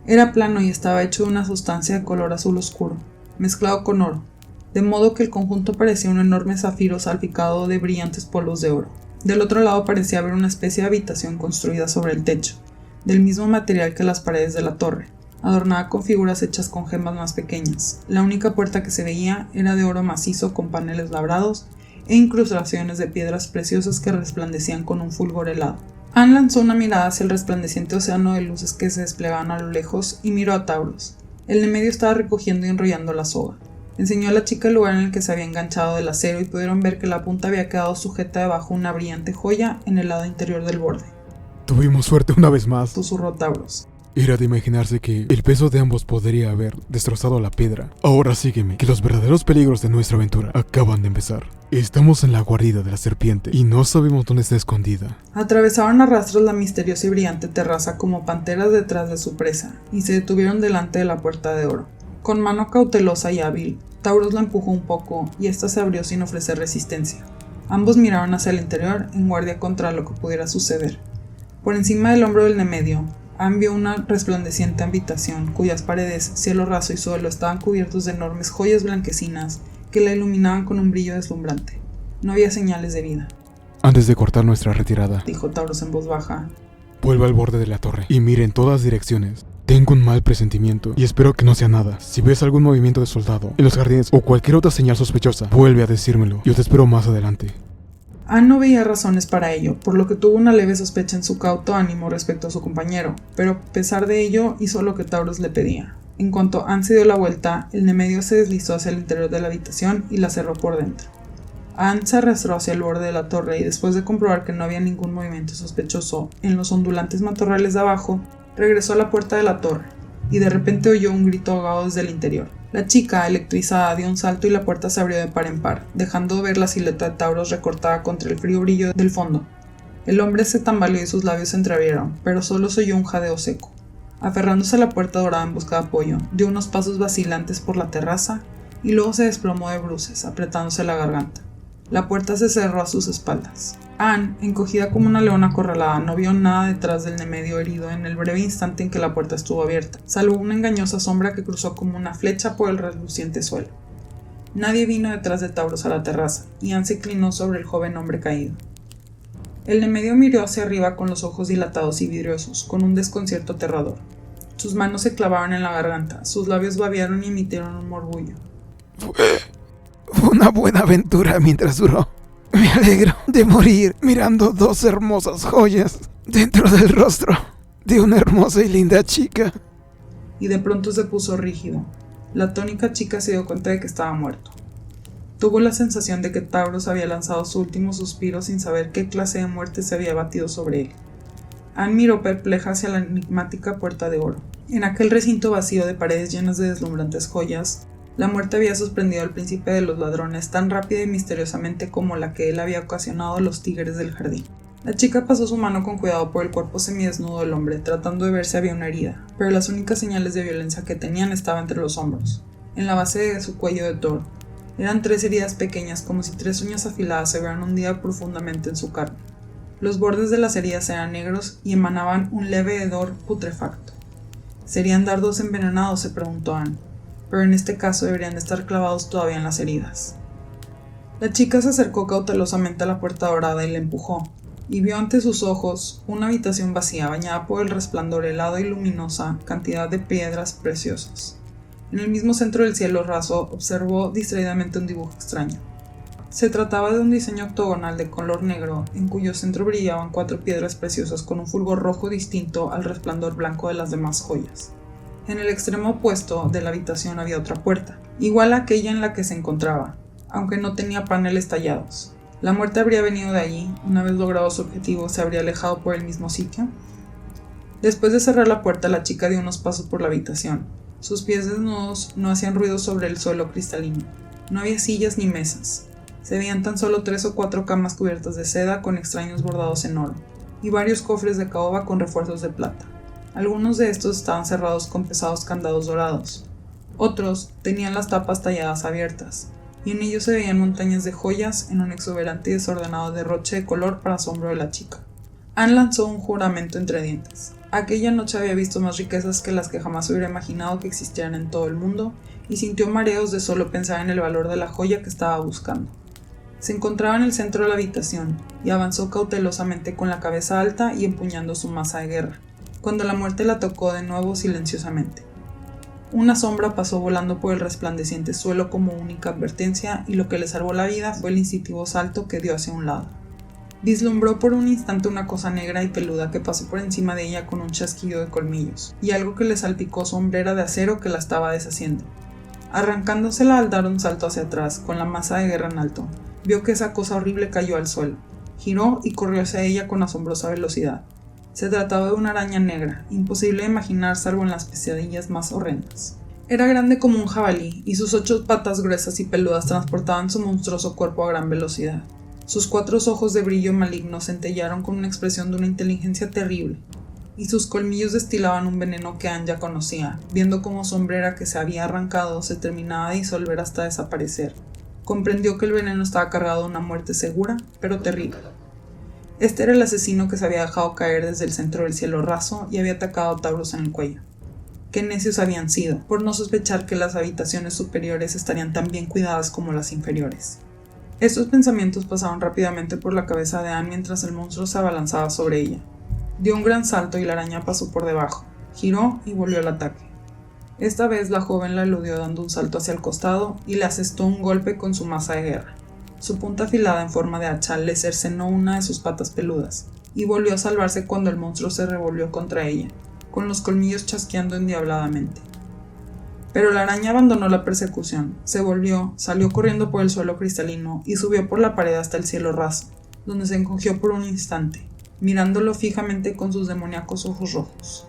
Era plano y estaba hecho de una sustancia de color azul oscuro, mezclado con oro, de modo que el conjunto parecía un enorme zafiro salpicado de brillantes polvos de oro. Del otro lado parecía haber una especie de habitación construida sobre el techo, del mismo material que las paredes de la torre, adornada con figuras hechas con gemas más pequeñas. La única puerta que se veía era de oro macizo con paneles labrados e incrustaciones de piedras preciosas que resplandecían con un fulgor helado. Anne lanzó una mirada hacia el resplandeciente océano de luces que se desplegaban a lo lejos y miró a Tauros. El Nemedio estaba recogiendo y enrollando la soga. Enseñó a la chica el lugar en el que se había enganchado del acero y pudieron ver que la punta había quedado sujeta debajo una brillante joya en el lado interior del borde. Tuvimos suerte una vez más, susurró Tauros. Era de imaginarse que el peso de ambos podría haber destrozado la piedra. Ahora sígueme, que los verdaderos peligros de nuestra aventura acaban de empezar. Estamos en la guarida de la serpiente y no sabemos dónde está escondida. Atravesaron a rastros la misteriosa y brillante terraza como panteras detrás de su presa y se detuvieron delante de la puerta de oro. Con mano cautelosa y hábil, Tauros la empujó un poco y ésta se abrió sin ofrecer resistencia. Ambos miraron hacia el interior en guardia contra lo que pudiera suceder. Por encima del hombro del Nemedio, Anne vio una resplandeciente habitación cuyas paredes, cielo raso y suelo estaban cubiertos de enormes joyas blanquecinas que la iluminaban con un brillo deslumbrante. No había señales de vida. Antes de cortar nuestra retirada, dijo Tauros en voz baja, vuelva al borde de la torre y mire en todas direcciones. Tengo un mal presentimiento y espero que no sea nada. Si ves algún movimiento de soldado en los jardines o cualquier otra señal sospechosa, vuelve a decírmelo. Yo te espero más adelante. Anne no veía razones para ello, por lo que tuvo una leve sospecha en su cauto ánimo respecto a su compañero, pero a pesar de ello hizo lo que Tauros le pedía. En cuanto Anne se dio la vuelta, el Nemedio se deslizó hacia el interior de la habitación y la cerró por dentro. Anne se arrastró hacia el borde de la torre y después de comprobar que no había ningún movimiento sospechoso en los ondulantes matorrales de abajo, regresó a la puerta de la torre y de repente oyó un grito ahogado desde el interior. La chica, electrizada, dio un salto y la puerta se abrió de par en par, dejando ver la silueta de Tauros recortada contra el frío brillo del fondo. El hombre se tambaleó y sus labios se entreabrieron, pero solo se oyó un jadeo seco. Aferrándose a la puerta dorada en busca de apoyo, dio unos pasos vacilantes por la terraza y luego se desplomó de bruces, apretándose la garganta. La puerta se cerró a sus espaldas. Anne, encogida como una leona acorralada, no vio nada detrás del Nemedio herido en el breve instante en que la puerta estuvo abierta, salvo una engañosa sombra que cruzó como una flecha por el reluciente suelo. Nadie vino detrás de Tauros a la terraza, y Anne se inclinó sobre el joven hombre caído. El Nemedio miró hacia arriba con los ojos dilatados y vidriosos, con un desconcierto aterrador. Sus manos se clavaron en la garganta, sus labios babearon y emitieron un murmullo. Fue una buena aventura mientras duró. Me alegro de morir mirando dos hermosas joyas dentro del rostro de una hermosa y linda chica. Y de pronto se puso rígido. La tónica chica se dio cuenta de que estaba muerto. Tuvo la sensación de que Tauros había lanzado su último suspiro sin saber qué clase de muerte se había batido sobre él. Anne miró perpleja hacia la enigmática puerta de oro. En aquel recinto vacío de paredes llenas de deslumbrantes joyas, la muerte había sorprendido al príncipe de los ladrones tan rápida y misteriosamente como la que él había ocasionado a los tigres del jardín. La chica pasó su mano con cuidado por el cuerpo semidesnudo del hombre, tratando de ver si había una herida, pero las únicas señales de violencia que tenían estaban entre los hombros, en la base de su cuello de toro. Eran 3 heridas pequeñas, como si 3 uñas afiladas se hubieran hundido profundamente en su carne. Los bordes de las heridas eran negros y emanaban un leve hedor putrefacto. ¿Serían dardos envenenados?, se preguntó Anne. pero en este caso deberían de estar clavados todavía en las heridas. La chica se acercó cautelosamente a la puerta dorada y la empujó, y vio ante sus ojos una habitación vacía bañada por el resplandor helado y luminosa cantidad de piedras preciosas. En el mismo centro del cielo raso observó distraídamente un dibujo extraño. Se trataba de un diseño octogonal de color negro, en cuyo centro brillaban 4 piedras preciosas con un fulgor rojo distinto al resplandor blanco de las demás joyas. En el extremo opuesto de la habitación había otra puerta, igual a aquella en la que se encontraba, aunque no tenía paneles tallados. ¿La muerte habría venido de allí? Una vez logrado su objetivo, ¿se habría alejado por el mismo sitio? Después de cerrar la puerta, la chica dio unos pasos por la habitación. Sus pies desnudos no hacían ruido sobre el suelo cristalino. No había sillas ni mesas. Se veían tan solo 3 o 4 camas cubiertas de seda con extraños bordados en oro, y varios cofres de caoba con refuerzos de plata. Algunos de estos estaban cerrados con pesados candados dorados. Otros tenían las tapas talladas abiertas, y en ellos se veían montañas de joyas en un exuberante y desordenado derroche de color para asombro de la chica. Anne lanzó un juramento entre dientes. Aquella noche había visto más riquezas que las que jamás hubiera imaginado que existieran en todo el mundo, y sintió mareos de solo pensar en el valor de la joya que estaba buscando. Se encontraba en el centro de la habitación, y avanzó cautelosamente con la cabeza alta y empuñando su maza de guerra, cuando la muerte la tocó de nuevo silenciosamente. Una sombra pasó volando por el resplandeciente suelo como única advertencia, y lo que le salvó la vida fue el instintivo salto que dio hacia un lado. Vislumbró por un instante una cosa negra y peluda que pasó por encima de ella con un chasquido de colmillos, y algo que le salpicó su hombrera de acero que la estaba deshaciendo. Arrancándosela al dar un salto hacia atrás, con la maza de guerra en alto, vio que esa cosa horrible cayó al suelo. Giró y corrió hacia ella con asombrosa velocidad. Se trataba de una araña negra, imposible de imaginar salvo en las pesadillas más horrendas. Era grande como un jabalí, y sus 8 patas gruesas y peludas transportaban su monstruoso cuerpo a gran velocidad. Sus 4 ojos de brillo maligno centellaron con una expresión de una inteligencia terrible, y sus colmillos destilaban un veneno que Anne ya conocía, viendo cómo su sombrera que se había arrancado se terminaba de disolver hasta desaparecer. Comprendió que el veneno estaba cargado de una muerte segura, pero terrible. Este era el asesino que se había dejado caer desde el centro del cielo raso y había atacado a Taurus en el cuello. Qué necios habían sido, por no sospechar que las habitaciones superiores estarían tan bien cuidadas como las inferiores. Estos pensamientos pasaban rápidamente por la cabeza de Anne mientras el monstruo se abalanzaba sobre ella. Dio un gran salto y la araña pasó por debajo, giró y volvió al ataque. Esta vez la joven la eludió dando un salto hacia el costado y le asestó un golpe con su maza de guerra. Su punta afilada en forma de hacha le cercenó una de sus patas peludas, y volvió a salvarse cuando el monstruo se revolvió contra ella, con los colmillos chasqueando endiabladamente. Pero la araña abandonó la persecución, se volvió, salió corriendo por el suelo cristalino y subió por la pared hasta el cielo raso, donde se encogió por un instante, mirándolo fijamente con sus demoníacos ojos rojos.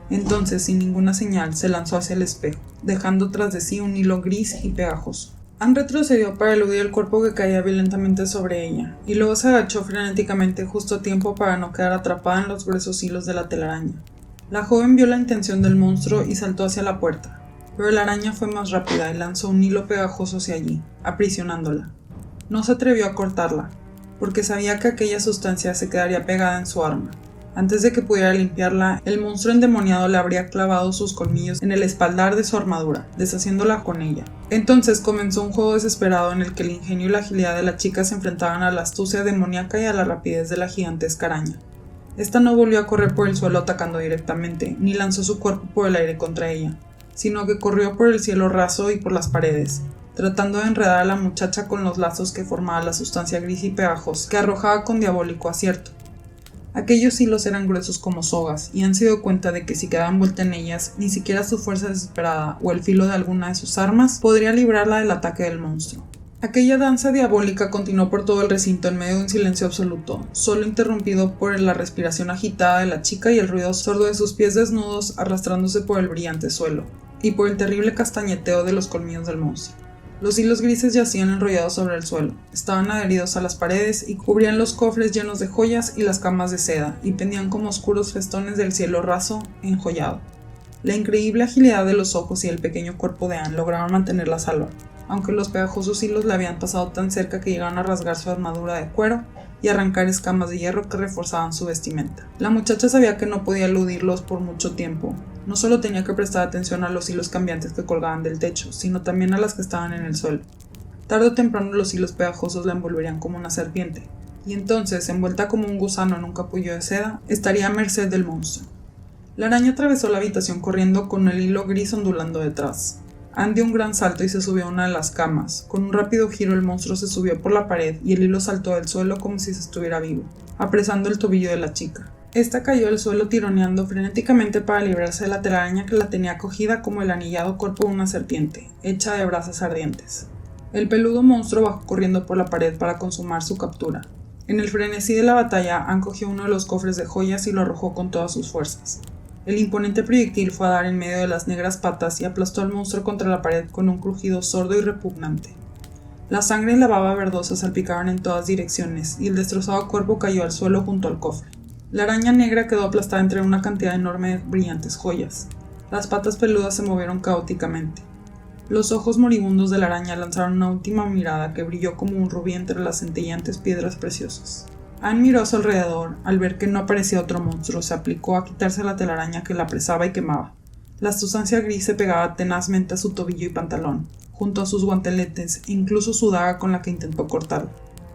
Entonces, sin ninguna señal, se lanzó hacia el espejo, dejando tras de sí un hilo gris y pegajoso. Anne retrocedió para eludir el cuerpo que caía violentamente sobre ella, y luego se agachó frenéticamente justo a tiempo para no quedar atrapada en los gruesos hilos de la telaraña. La joven vio la intención del monstruo y saltó hacia la puerta, pero la araña fue más rápida y lanzó un hilo pegajoso hacia allí, aprisionándola. No se atrevió a cortarla, porque sabía que aquella sustancia se quedaría pegada en su arma. Antes de que pudiera limpiarla, el monstruo endemoniado le habría clavado sus colmillos en el espaldar de su armadura, deshaciéndola con ella. Entonces comenzó un juego desesperado en el que el ingenio y la agilidad de la chica se enfrentaban a la astucia demoníaca y a la rapidez de la gigantesca araña. Esta no volvió a correr por el suelo atacando directamente, ni lanzó su cuerpo por el aire contra ella, sino que corrió por el cielo raso y por las paredes, tratando de enredar a la muchacha con los lazos que formaba la sustancia gris y pegajosa, que arrojaba con diabólico acierto. Aquellos hilos eran gruesos como sogas, y Anne se dio cuenta de que si quedaba envuelta en ellas, ni siquiera su fuerza desesperada o el filo de alguna de sus armas podría librarla del ataque del monstruo. Aquella danza diabólica continuó por todo el recinto en medio de un silencio absoluto, solo interrumpido por la respiración agitada de la chica y el ruido sordo de sus pies desnudos arrastrándose por el brillante suelo, y por el terrible castañeteo de los colmillos del monstruo. Los hilos grises yacían enrollados sobre el suelo, estaban adheridos a las paredes y cubrían los cofres llenos de joyas y las camas de seda, y pendían como oscuros festones del cielo raso enjollado. La increíble agilidad de los ojos y el pequeño cuerpo de Anne lograron mantenerla a salvo, aunque los pegajosos hilos le habían pasado tan cerca que llegaron a rasgar su armadura de cuero y arrancar escamas de hierro que reforzaban su vestimenta. La muchacha sabía que no podía eludirlos por mucho tiempo, No solo tenía que prestar atención a los hilos cambiantes que colgaban del techo, sino también a las que estaban en el suelo. Tarde o temprano los hilos pegajosos la envolverían como una serpiente, y entonces, envuelta como un gusano en un capullo de seda, estaría a merced del monstruo. La araña atravesó la habitación corriendo con el hilo gris ondulando detrás. Anne dio un gran salto y se subió a una de las camas. Con un rápido giro el monstruo se subió por la pared y el hilo saltó del suelo como si se estuviera vivo, apresando el tobillo de la chica. Esta cayó al suelo tironeando frenéticamente para librarse de la telaraña que la tenía cogida como el anillado cuerpo de una serpiente, hecha de brasas ardientes. El peludo monstruo bajó corriendo por la pared para consumar su captura. En el frenesí de la batalla, Anne cogió uno de los cofres de joyas y lo arrojó con todas sus fuerzas. El imponente proyectil fue a dar en medio de las negras patas y aplastó al monstruo contra la pared con un crujido sordo y repugnante. La sangre y la baba verdosa salpicaban en todas direcciones y el destrozado cuerpo cayó al suelo junto al cofre. La araña negra quedó aplastada entre una cantidad enorme de brillantes joyas. Las patas peludas se movieron caóticamente. Los ojos moribundos de la araña lanzaron una última mirada que brilló como un rubí entre las centelleantes piedras preciosas. Anne miró a su alrededor. Al ver que no aparecía otro monstruo, se aplicó a quitarse la telaraña que la apresaba y quemaba. La sustancia gris se pegaba tenazmente a su tobillo y pantalón, junto a sus guanteletes e incluso su daga con la que intentó cortarlo.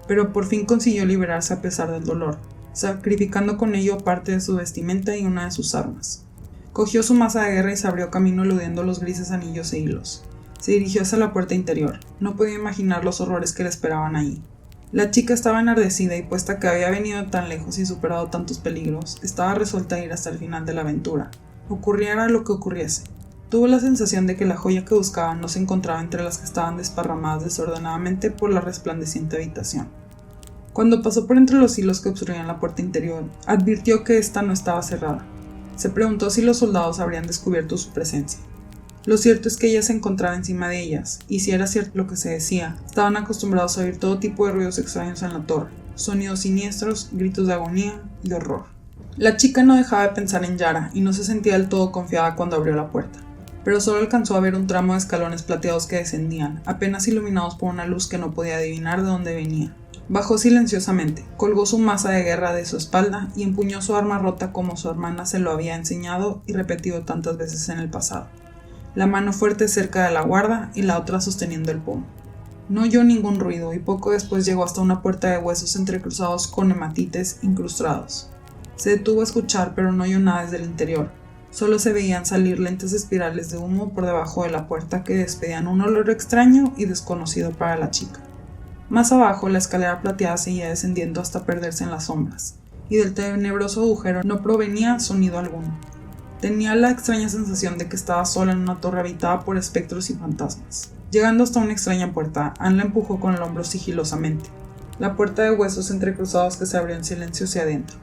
Pero por fin consiguió liberarse a pesar del dolor, sacrificando con ello parte de su vestimenta y una de sus armas. Cogió su maza de guerra y se abrió camino eludiendo los grises anillos e hilos. Se dirigió hacia la puerta interior. No podía imaginar los horrores que le esperaban ahí. La chica estaba enardecida y puesta que había venido tan lejos y superado tantos peligros, estaba resuelta a ir hasta el final de la aventura, ocurriera lo que ocurriese. Tuvo la sensación de que la joya que buscaba no se encontraba entre las que estaban desparramadas desordenadamente por la resplandeciente habitación. Cuando pasó por entre los hilos que obstruían la puerta interior, advirtió que ésta no estaba cerrada. Se preguntó si los soldados habrían descubierto su presencia. Lo cierto es que ella se encontraba encima de ellas, y si era cierto lo que se decía, estaban acostumbrados a oír todo tipo de ruidos extraños en la torre, sonidos siniestros, gritos de agonía y horror. La chica no dejaba de pensar en Yara, y no se sentía del todo confiada cuando abrió la puerta, pero solo alcanzó a ver un tramo de escalones plateados que descendían, apenas iluminados por una luz que no podía adivinar de dónde venía. Bajó silenciosamente, colgó su maza de guerra de su espalda y empuñó su arma rota como su hermana se lo había enseñado y repetido tantas veces en el pasado. La mano fuerte cerca de la guarda y la otra sosteniendo el pomo. No oyó ningún ruido y poco después llegó hasta una puerta de huesos entrecruzados con hematites incrustados. Se detuvo a escuchar, pero no oyó nada desde el interior. Solo se veían salir lentas espirales de humo por debajo de la puerta que despedían un olor extraño y desconocido para la chica. Más abajo, la escalera plateada seguía descendiendo hasta perderse en las sombras, y del tenebroso agujero no provenía sonido alguno. Tenía la extraña sensación de que estaba sola en una torre habitada por espectros y fantasmas. Llegando hasta una extraña puerta, Anne la empujó con el hombro sigilosamente. La puerta de huesos entrecruzados que se abrió en silencio hacia adentro.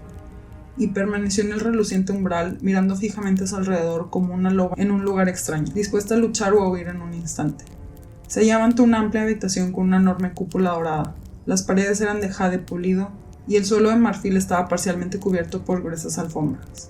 Y permaneció en el reluciente umbral, mirando fijamente a su alrededor como una loba en un lugar extraño, dispuesta a luchar o a huir en un instante. Se hallaba ante una amplia habitación con una enorme cúpula dorada. Las paredes eran de jade pulido y el suelo de marfil estaba parcialmente cubierto por gruesas alfombras.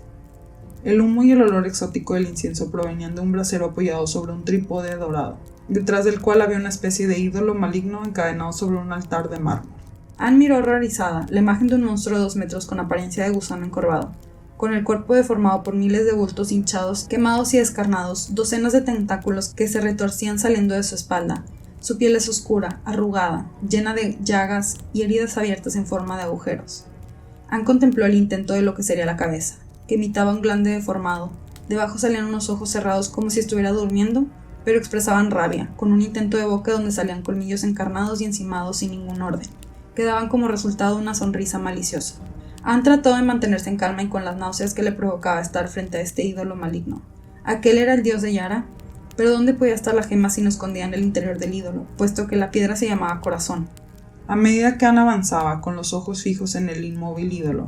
El humo y el olor exótico del incienso provenían de un brasero apoyado sobre un trípode dorado, detrás del cual había una especie de ídolo maligno encadenado sobre un altar de mármol. Anne miró horrorizada la imagen de un monstruo de 2 metros con apariencia de gusano encorvado, con el cuerpo deformado por miles de bultos hinchados, quemados y descarnados, docenas de tentáculos que se retorcían saliendo de su espalda. Su piel es oscura, arrugada, llena de llagas y heridas abiertas en forma de agujeros. Anne contempló el intento de lo que sería la cabeza, que imitaba un glande deformado. Debajo salían unos ojos cerrados como si estuviera durmiendo, pero expresaban rabia, con un intento de boca donde salían colmillos encarnados y encimados sin ningún orden, que daban como resultado una sonrisa maliciosa. Anne trató de mantenerse en calma y con las náuseas que le provocaba estar frente a este ídolo maligno. ¿Aquel era el dios de Yara? Pero ¿dónde podía estar la gema si no escondía en el interior del ídolo, puesto que la piedra se llamaba corazón? A medida que Anne avanzaba, con los ojos fijos en el inmóvil ídolo,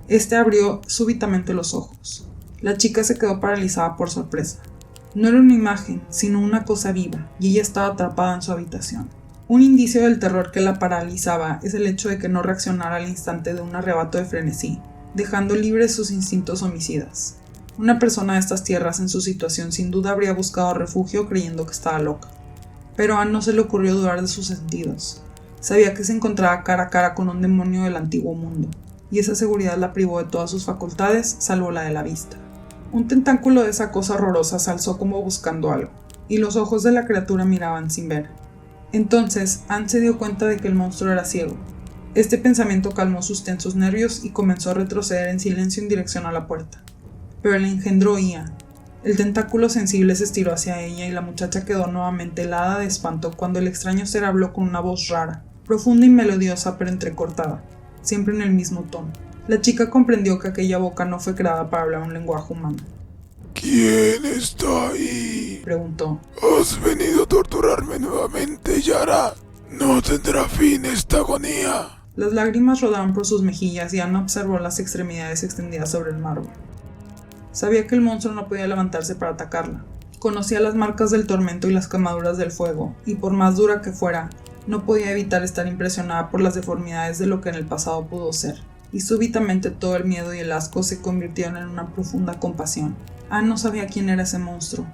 este abrió súbitamente los ojos. La chica se quedó paralizada por sorpresa. No era una imagen, sino una cosa viva, y ella estaba atrapada en su habitación. Un indicio del terror que la paralizaba es el hecho de que no reaccionara al instante de un arrebato de frenesí, dejando libres sus instintos homicidas. Una persona de estas tierras en su situación sin duda habría buscado refugio creyendo que estaba loca. Pero a Anne no se le ocurrió dudar de sus sentidos. Sabía que se encontraba cara a cara con un demonio del antiguo mundo, y esa seguridad la privó de todas sus facultades, salvo la de la vista. Un tentáculo de esa cosa horrorosa se alzó como buscando algo, y los ojos de la criatura miraban sin ver. Entonces, Anne se dio cuenta de que el monstruo era ciego. Este pensamiento calmó sus tensos nervios y comenzó a retroceder en silencio en dirección a la puerta. Pero el engendro oía. El tentáculo sensible se estiró hacia ella y la muchacha quedó nuevamente helada de espanto cuando el extraño ser habló con una voz rara, profunda y melodiosa pero entrecortada, siempre en el mismo tono. La chica comprendió que aquella boca no fue creada para hablar un lenguaje humano. ¿Quién está ahí?, preguntó. ¿Has venido a torturarme nuevamente, Yara? ¿No tendrá fin esta agonía? Las lágrimas rodaban por sus mejillas y Anna observó las extremidades extendidas sobre el mármol. Sabía que el monstruo no podía levantarse para atacarla. Conocía las marcas del tormento y las quemaduras del fuego, y por más dura que fuera, no podía evitar estar impresionada por las deformidades de lo que en el pasado pudo ser. Y súbitamente todo el miedo y el asco se convirtieron en una profunda compasión. Anne no sabía quién era ese monstruo,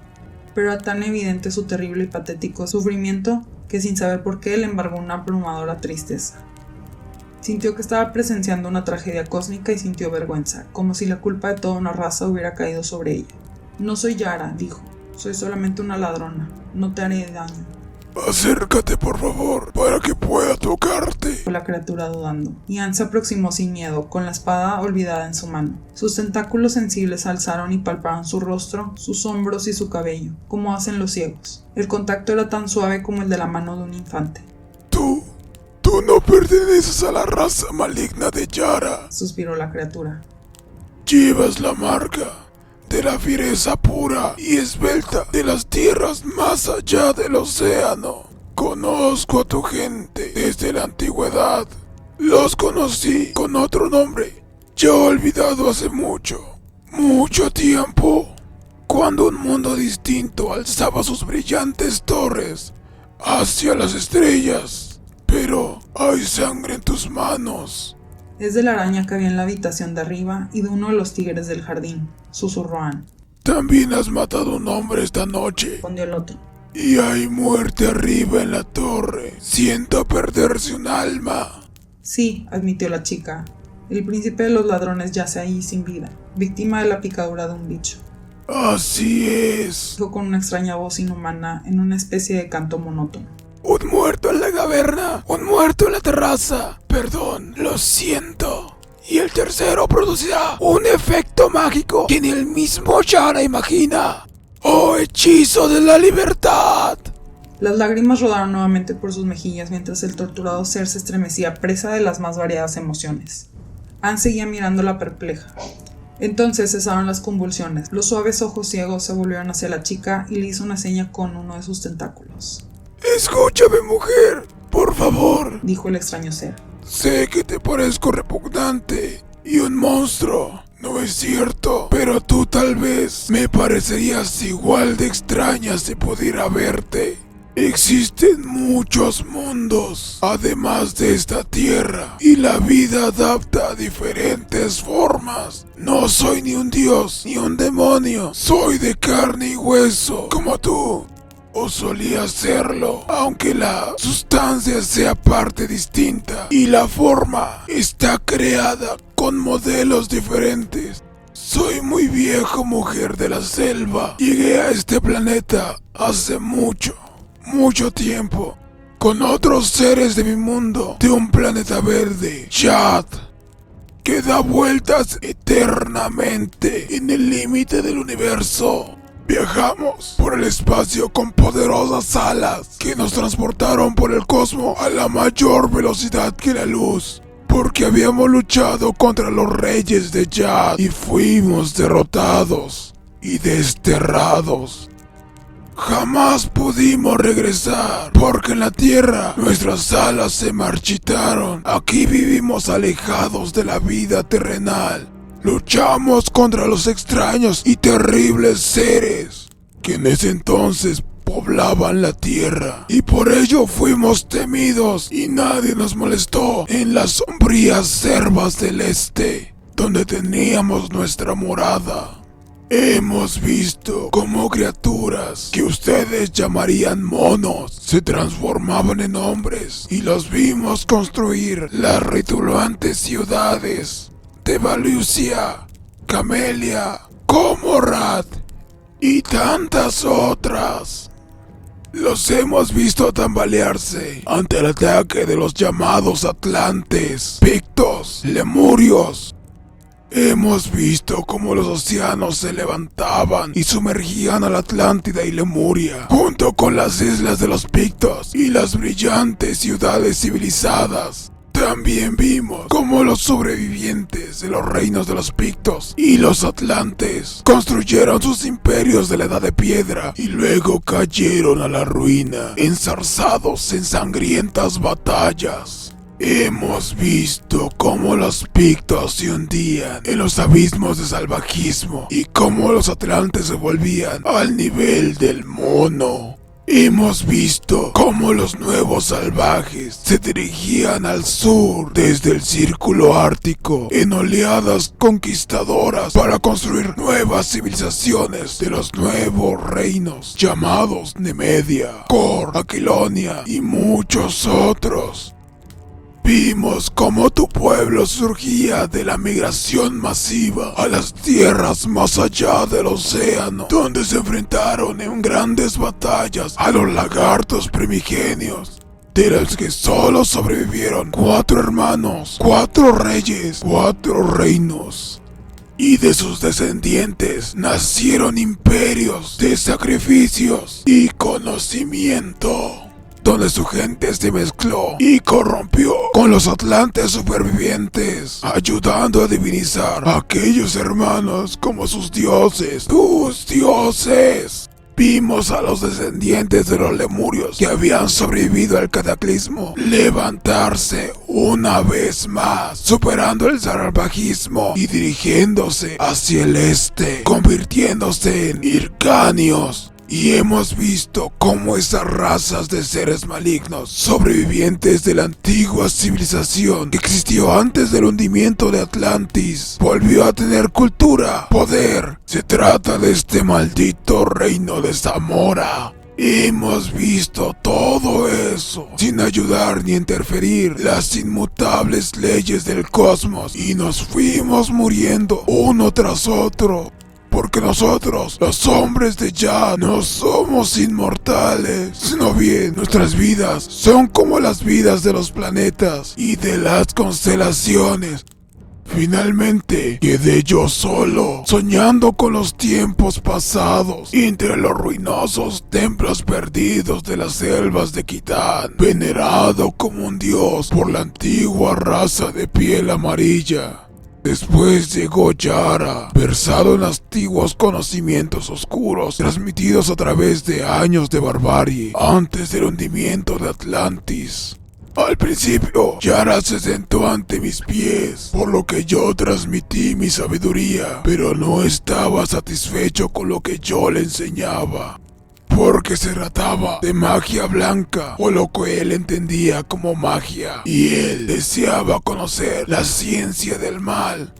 pero era tan evidente su terrible y patético sufrimiento que sin saber por qué le embargó una abrumadora tristeza. Sintió que estaba presenciando una tragedia cósmica y sintió vergüenza, como si la culpa de toda una raza hubiera caído sobre ella. No soy Yara, dijo. Soy solamente una ladrona. No te haré daño. Acércate, por favor, para que pueda tocarte, dijo la criatura dudando. Y Anne se aproximó sin miedo, con la espada olvidada en su mano. Sus tentáculos sensibles alzaron y palparon su rostro, sus hombros y su cabello, como hacen los ciegos. El contacto era tan suave como el de la mano de un infante. Tú no perteneces a la raza maligna de Yara, suspiró la criatura. Llevas la marca de la fiereza pura y esbelta de las tierras más allá del océano. Conozco a tu gente desde la antigüedad. Los conocí con otro nombre, ya olvidado hace mucho tiempo, cuando un mundo distinto alzaba sus brillantes torres hacia las estrellas. Pero hay sangre en tus manos. Es de la araña que había en la habitación de arriba y de uno de los tigres del jardín, susurró Anne. También has matado a un hombre esta noche, respondió el otro. Y hay muerte arriba en la torre. Siento perderse un alma. Sí, admitió la chica. El príncipe de los ladrones yace ahí sin vida, víctima de la picadura de un bicho. Así es, dijo con una extraña voz inhumana en una especie de canto monótono. Un muerto en la caverna, un muerto en la terraza. Perdón, lo siento. Y el tercero producirá un efecto mágico que ni el mismo Yara imagina. ¡Oh, hechizo de la libertad! Las lágrimas rodaron nuevamente por sus mejillas mientras el torturado ser se estremecía presa de las más variadas emociones. Anne seguía mirándola perpleja. Entonces cesaron las convulsiones. Los suaves ojos ciegos se volvieron hacia la chica y le hizo una seña con uno de sus tentáculos. Escúchame, mujer, por favor, dijo el extraño ser. Sé que te parezco repugnante y un monstruo, no es cierto, pero tú tal vez me parecerías igual de extraña si pudiera verte. Existen muchos mundos, además de esta tierra, y la vida adapta a diferentes formas. No soy ni un dios, ni un demonio, soy de carne y hueso, como tú. O solía serlo, aunque la sustancia sea parte distinta y la forma está creada con modelos diferentes. Soy muy viejo, mujer de la selva. Llegué a este planeta hace mucho tiempo, con otros seres de mi mundo, de un planeta verde, Chad, que da vueltas eternamente en el límite del universo. Viajamos por el espacio con poderosas alas que nos transportaron por el cosmos a la mayor velocidad que la luz, porque habíamos luchado contra los reyes de Yad y fuimos derrotados y desterrados. Jamás pudimos regresar porque en la tierra nuestras alas se marchitaron. Aquí vivimos alejados de la vida terrenal. Luchamos contra los extraños y terribles seres que en ese entonces poblaban la tierra, y por ello fuimos temidos y nadie nos molestó en las sombrías selvas del este, donde teníamos nuestra morada. Hemos visto cómo criaturas que ustedes llamarían monos se transformaban en hombres, y los vimos construir las ritulantes ciudades de Valusia, Camelia, Comorrat y tantas otras. Los hemos visto tambalearse ante el ataque de los llamados Atlantes, Pictos, Lemurios. Hemos visto cómo los océanos se levantaban y sumergían a la Atlántida y Lemuria, junto con las islas de los Pictos y las brillantes ciudades civilizadas. También vimos cómo los sobrevivientes de los reinos de los Pictos y los Atlantes construyeron sus imperios de la Edad de Piedra y luego cayeron a la ruina, enzarzados en sangrientas batallas. Hemos visto cómo los Pictos se hundían en los abismos de salvajismo y cómo los Atlantes se volvían al nivel del mono. Hemos visto cómo los nuevos salvajes se dirigían al sur desde el círculo ártico en oleadas conquistadoras para construir nuevas civilizaciones de los nuevos reinos llamados Nemedia, Kor, Aquilonia y muchos otros. Vimos cómo tu pueblo surgía de la migración masiva a las tierras más allá del océano, donde se enfrentaron en grandes batallas a los lagartos primigenios, de los que solo sobrevivieron 4 hermanos, 4 reyes, 4 reinos. Y de sus descendientes nacieron imperios de sacrificios y conocimiento, donde su gente se mezcló y corrompió con los atlantes supervivientes, ayudando a divinizar a aquellos hermanos como sus dioses, tus dioses. Vimos a los descendientes de los lemurios que habían sobrevivido al cataclismo levantarse una vez más, superando el salvajismo y dirigiéndose hacia el este, convirtiéndose en Hircanios. Y hemos visto cómo esas razas de seres malignos, sobrevivientes de la antigua civilización que existió antes del hundimiento de Atlantis, volvió a tener cultura, poder. Se trata de este maldito reino de Zamora. Hemos visto todo eso sin ayudar ni interferir las inmutables leyes del cosmos y nos fuimos muriendo uno tras otro. Porque nosotros, los hombres de Ya, no somos inmortales, sino bien nuestras vidas son como las vidas de los planetas y de las constelaciones. Finalmente quedé yo solo, soñando con los tiempos pasados, entre los ruinosos templos perdidos de las selvas de Kitán, venerado como un dios por la antigua raza de piel amarilla. Después llegó Yara, versado en antiguos conocimientos oscuros transmitidos a través de años de barbarie antes del hundimiento de Atlantis. Al principio, Yara se sentó ante mis pies, por lo que yo transmití mi sabiduría, pero no estaba satisfecho con lo que yo le enseñaba, porque se trataba de magia blanca, o lo que él entendía como magia, y él deseaba conocer la ciencia del mal,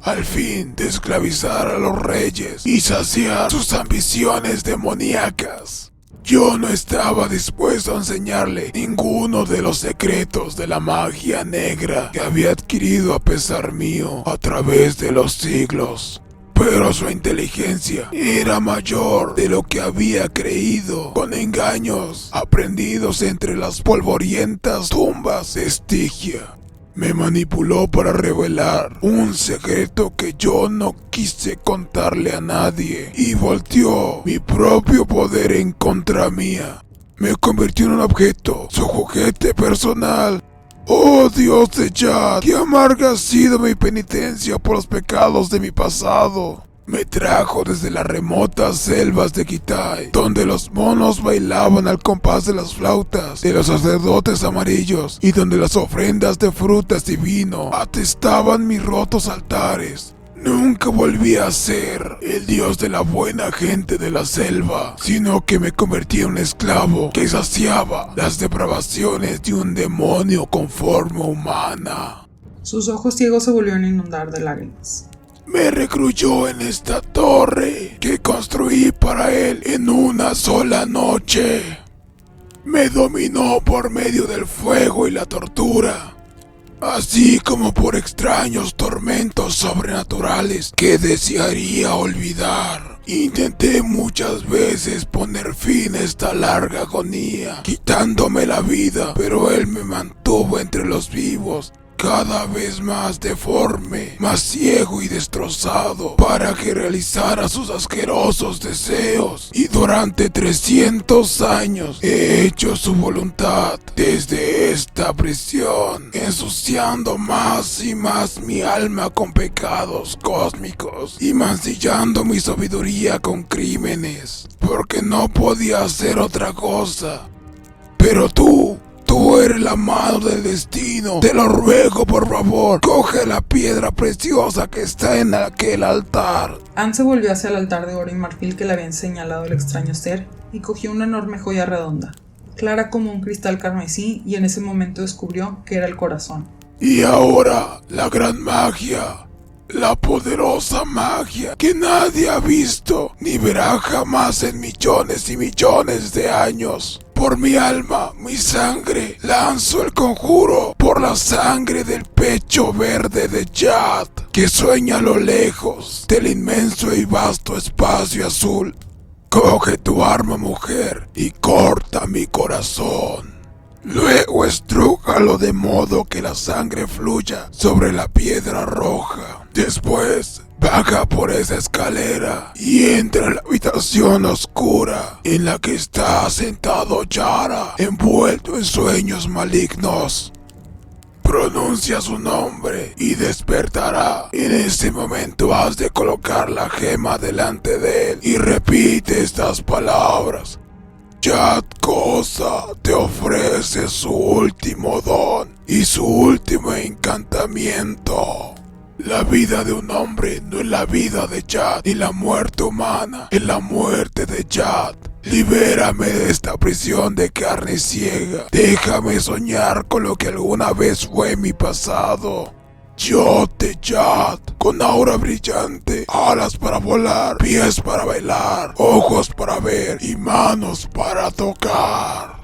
al fin de esclavizar a los reyes y saciar sus ambiciones demoníacas. Yo no estaba dispuesto a enseñarle ninguno de los secretos de la magia negra que había adquirido a pesar mío a través de los siglos. Pero su inteligencia era mayor de lo que había creído, con engaños aprendidos entre las polvorientas tumbas de Estigia. Me manipuló para revelar un secreto que yo no quise contarle a nadie y volteó mi propio poder en contra mía. Me convirtió en un objeto, su juguete personal. ¡Oh, Dios de Ya! ¡Qué amarga ha sido mi penitencia por los pecados de mi pasado! Me trajo desde las remotas selvas de Kitai, donde los monos bailaban al compás de las flautas de los sacerdotes amarillos y donde las ofrendas de frutas y vino atestaban mis rotos altares. Nunca volví a ser el dios de la buena gente de la selva, sino que me convertí en un esclavo que saciaba las depravaciones de un demonio con forma humana. Sus ojos ciegos se volvieron a inundar de lágrimas. Me recluyó en esta torre que construí para él en una sola noche. Me dominó por medio del fuego y la tortura, así como por extraños tormentos tormentos sobrenaturales que desearía olvidar. Intenté muchas veces poner fin a esta larga agonía, quitándome la vida, pero él me mantuvo entre los vivos, cada vez más deforme, más ciego y destrozado, para que realizara sus asquerosos deseos. Y durante 300 años he hecho su voluntad desde esta prisión, ensuciando más y más mi alma con pecados cósmicos y mancillando mi sabiduría con crímenes, porque no podía hacer otra cosa. Pero tú eres la mano del destino. Te lo ruego, por favor, coge la piedra preciosa que está en aquel altar. Anne se volvió hacia el altar de oro y marfil que le había señalado el extraño ser y cogió una enorme joya redonda, clara como un cristal carmesí, y en ese momento descubrió que era el corazón. Y ahora, la gran magia, la poderosa magia que nadie ha visto ni verá jamás en millones y millones de años. Por mi alma, mi sangre, lanzo el conjuro por la sangre del pecho verde de Jad, que sueña a lo lejos del inmenso y vasto espacio azul. Coge tu arma, mujer, y corta mi corazón. Luego estrújalo de modo que la sangre fluya sobre la piedra roja. Después, baja por esa escalera y entra en la habitación oscura en la que está sentado Yara, envuelto en sueños malignos. Pronuncia su nombre y despertará. En ese momento has de colocar la gema delante de él y repite estas palabras. Jad Cosa te ofrece su último don y su último encantamiento. La vida de un hombre no es la vida de Jad, y la muerte humana es la muerte de Jad. Libérame de esta prisión de carne ciega. Déjame soñar con lo que alguna vez fue mi pasado. Yo te Jad, con aura brillante, alas para volar, pies para bailar, ojos para ver y manos para tocar.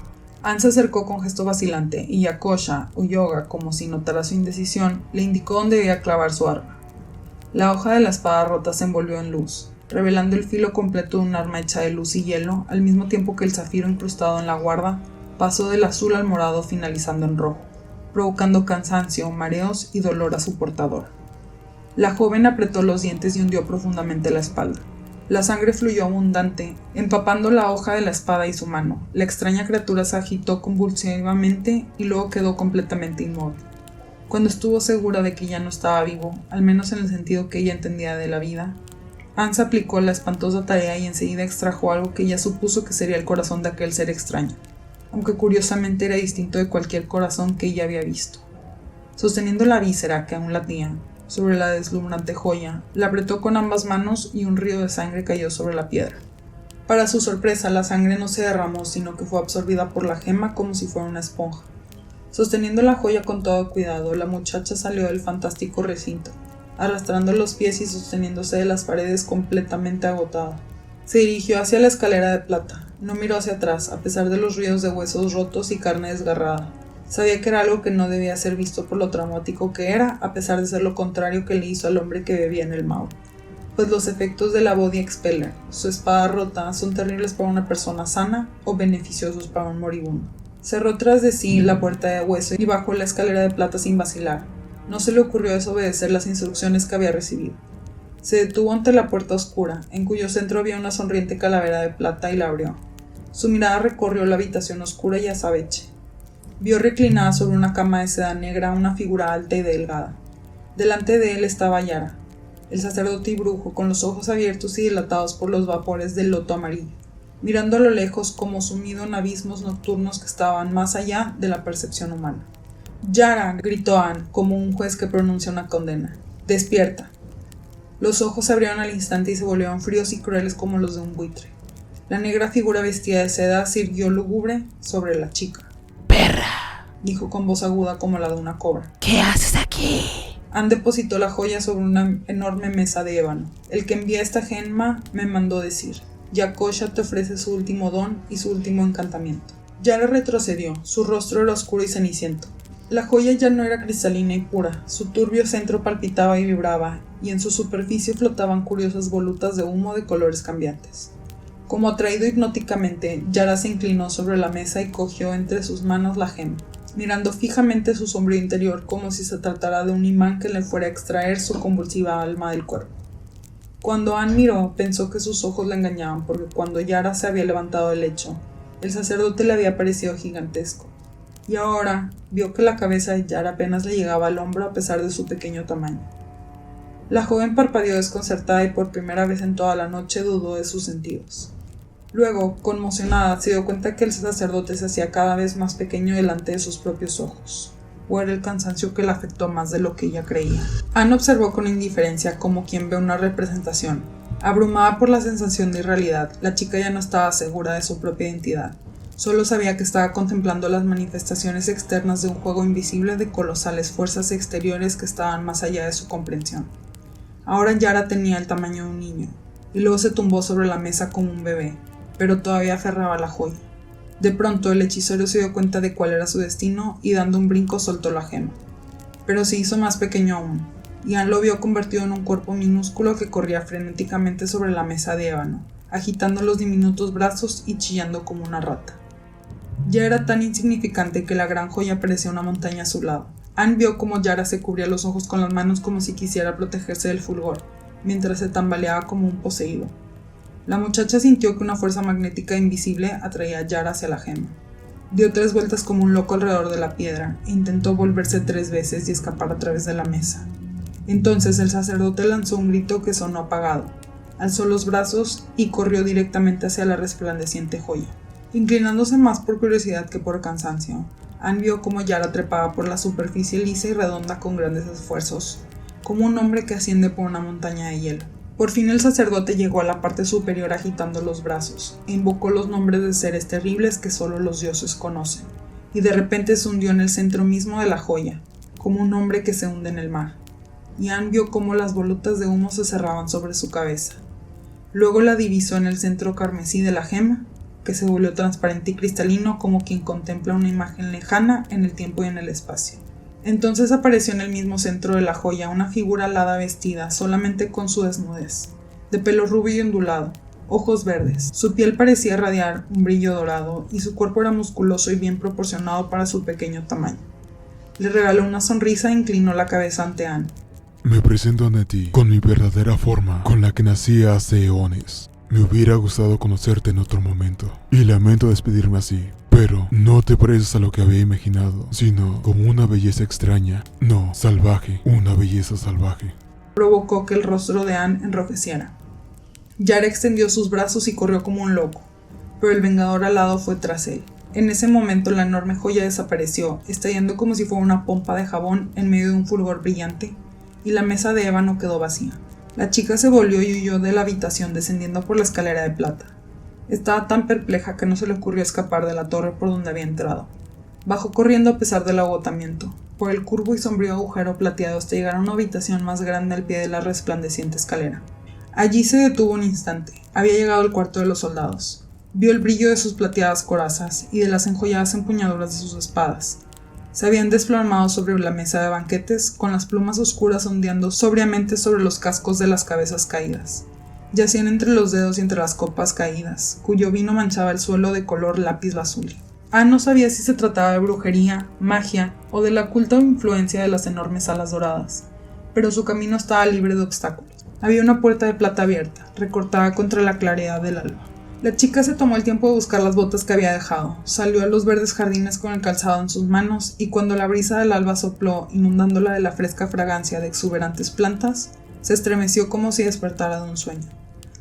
Anne se acercó con gesto vacilante y Yakosha, Uyoga, como si notara su indecisión, le indicó dónde debía clavar su arma. La hoja de la espada rota se envolvió en luz, revelando el filo completo de un arma hecha de luz y hielo, al mismo tiempo que el zafiro incrustado en la guarda pasó del azul al morado finalizando en rojo, provocando cansancio, mareos y dolor a su portador. La joven apretó los dientes y hundió profundamente la espalda. La sangre fluyó abundante, empapando la hoja de la espada y su mano. La extraña criatura se agitó convulsivamente y luego quedó completamente inmóvil. Cuando estuvo segura de que ya no estaba vivo, al menos en el sentido que ella entendía de la vida, Anne se aplicó la espantosa tarea y enseguida extrajo algo que ella supuso que sería el corazón de aquel ser extraño, aunque curiosamente era distinto de cualquier corazón que ella había visto. Sosteniendo la víscera, que aún latía, sobre la deslumbrante joya, la apretó con ambas manos y un río de sangre cayó sobre la piedra. Para su sorpresa, la sangre no se derramó, sino que fue absorbida por la gema como si fuera una esponja. Sosteniendo la joya con todo cuidado, la muchacha salió del fantástico recinto, arrastrando los pies y sosteniéndose de las paredes completamente agotada. Se dirigió hacia la escalera de plata. No miró hacia atrás, a pesar de los ruidos de huesos rotos y carne desgarrada. Sabía que era algo que no debía ser visto por lo traumático que era, a pesar de ser lo contrario que le hizo al hombre que bebía en el Maul. Pues los efectos de la Body Expeller, su espada rota, son terribles para una persona sana o beneficiosos para un moribundo. Cerró tras de sí la puerta de hueso y bajó la escalera de plata sin vacilar. No se le ocurrió desobedecer las instrucciones que había recibido. Se detuvo ante la puerta oscura, en cuyo centro había una sonriente calavera de plata, y la abrió. Su mirada recorrió la habitación oscura y azabeche. Vio reclinada sobre una cama de seda negra una figura alta y delgada. Delante de él estaba Yara, el sacerdote y brujo, con los ojos abiertos y dilatados por los vapores del loto amarillo, mirando a lo lejos como sumido en abismos nocturnos que estaban más allá de la percepción humana. «Yara», gritó Anne, como un juez que pronuncia una condena. «Despierta». Los ojos se abrieron al instante y se volvieron fríos y crueles como los de un buitre. La negra figura vestida de seda se irguió lúgubre sobre la chica. «Perra», dijo con voz aguda como la de una cobra. «¿Qué haces aquí?» Anne depositó la joya sobre una enorme mesa de ébano. «El que envía esta gema me mandó decir: Yakosha te ofrece su último don y su último encantamiento». Yara retrocedió. Su rostro era oscuro y ceniciento. La joya ya no era cristalina y pura, su turbio centro palpitaba y vibraba, y en su superficie flotaban curiosas volutas de humo de colores cambiantes. Como atraído hipnóticamente, Yara se inclinó sobre la mesa y cogió entre sus manos la gema, mirando fijamente su sombrío interior como si se tratara de un imán que le fuera a extraer su convulsiva alma del cuerpo. Cuando Anne miró, pensó que sus ojos la engañaban, porque cuando Yara se había levantado del lecho, el sacerdote le había parecido gigantesco, y ahora vio que la cabeza de Yara apenas le llegaba al hombro a pesar de su pequeño tamaño. La joven parpadeó desconcertada y por primera vez en toda la noche dudó de sus sentidos. Luego, conmocionada, se dio cuenta que el sacerdote se hacía cada vez más pequeño delante de sus propios ojos. O era el cansancio que la afectó más de lo que ella creía. Anne observó con indiferencia como quien ve una representación. Abrumada por la sensación de irrealidad, la chica ya no estaba segura de su propia identidad. Solo sabía que estaba contemplando las manifestaciones externas de un juego invisible de colosales fuerzas exteriores que estaban más allá de su comprensión. Ahora Yara tenía el tamaño de un niño, y luego se tumbó sobre la mesa como un bebé, pero todavía aferraba la joya. De pronto el hechicero se dio cuenta de cuál era su destino y dando un brinco soltó la gema. Pero se hizo más pequeño aún, y Anne lo vio convertido en un cuerpo minúsculo que corría frenéticamente sobre la mesa de ébano, agitando los diminutos brazos y chillando como una rata. Ya era tan insignificante que la gran joya parecía una montaña a su lado. Anne vio cómo Yara se cubría los ojos con las manos como si quisiera protegerse del fulgor, mientras se tambaleaba como un poseído. La muchacha sintió que una fuerza magnética invisible atraía a Yara hacia la gema. Dio 3 vueltas como un loco alrededor de la piedra e intentó volverse 3 veces y escapar a través de la mesa. Entonces el sacerdote lanzó un grito que sonó apagado, alzó los brazos y corrió directamente hacia la resplandeciente joya. Inclinándose más por curiosidad que por cansancio, Anne vio cómo Yara trepaba por la superficie lisa y redonda con grandes esfuerzos, como un hombre que asciende por una montaña de hielo. Por fin el sacerdote llegó a la parte superior agitando los brazos, e invocó los nombres de seres terribles que solo los dioses conocen, y de repente se hundió en el centro mismo de la joya, como un hombre que se hunde en el mar, y Anne vio cómo las volutas de humo se cerraban sobre su cabeza. Luego la divisó en el centro carmesí de la gema, que se volvió transparente y cristalino como quien contempla una imagen lejana en el tiempo y en el espacio. Entonces apareció en el mismo centro de la joya una figura alada vestida solamente con su desnudez, de pelo rubio y ondulado, ojos verdes. Su piel parecía irradiar un brillo dorado y su cuerpo era musculoso y bien proporcionado para su pequeño tamaño. Le regaló una sonrisa e inclinó la cabeza ante Anne. Me presento ante ti con mi verdadera forma, con la que nací hace eones. Me hubiera gustado conocerte en otro momento, y lamento despedirme así, pero no te pareces a lo que había imaginado, sino como una belleza extraña, no, salvaje, una belleza salvaje. Provocó que el rostro de Anne enrojeciera. Yara extendió sus brazos y corrió como un loco, pero el vengador alado fue tras él. En ese momento la enorme joya desapareció, estallando como si fuera una pompa de jabón en medio de un fulgor brillante, y la mesa de ébano quedó vacía. La chica se volvió y huyó de la habitación descendiendo por la escalera de plata. Estaba tan perpleja que no se le ocurrió escapar de la torre por donde había entrado. Bajó corriendo a pesar del agotamiento, por el curvo y sombrío agujero plateado hasta llegar a una habitación más grande al pie de la resplandeciente escalera. Allí se detuvo un instante. Había llegado al cuarto de los soldados. Vio el brillo de sus plateadas corazas y de las enjolladas empuñaduras de sus espadas. Se habían desplomado sobre la mesa de banquetes, con las plumas oscuras ondeando sobriamente sobre los cascos de las cabezas caídas. Yacían entre los dedos y entre las copas caídas, cuyo vino manchaba el suelo de color lápiz lazuli. Anne no sabía si se trataba de brujería, magia o de la oculta influencia de las enormes alas doradas, pero su camino estaba libre de obstáculos. Había una puerta de plata abierta, recortada contra la claridad del alba. La chica se tomó el tiempo de buscar las botas que había dejado, salió a los verdes jardines con el calzado en sus manos y cuando la brisa del alba sopló, inundándola de la fresca fragancia de exuberantes plantas, se estremeció como si despertara de un sueño.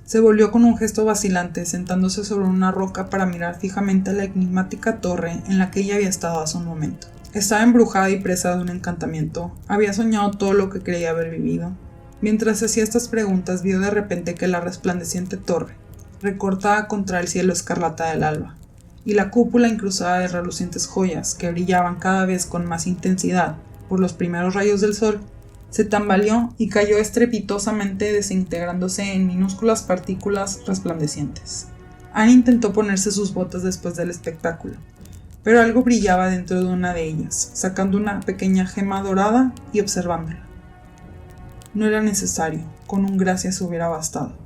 Se volvió con un gesto vacilante, sentándose sobre una roca para mirar fijamente la enigmática torre en la que ella había estado hace un momento. Estaba embrujada y presa de un encantamiento, había soñado todo lo que creía haber vivido. Mientras hacía estas preguntas, vio de repente que la resplandeciente torre, recortada contra el cielo escarlata del alba, y la cúpula incrustada de relucientes joyas que brillaban cada vez con más intensidad por los primeros rayos del sol, se tambaleó y cayó estrepitosamente desintegrándose en minúsculas partículas resplandecientes. Anne intentó ponerse sus botas después del espectáculo, pero algo brillaba dentro de una de ellas, sacando una pequeña gema dorada y observándola. No era necesario, con un gracias hubiera bastado.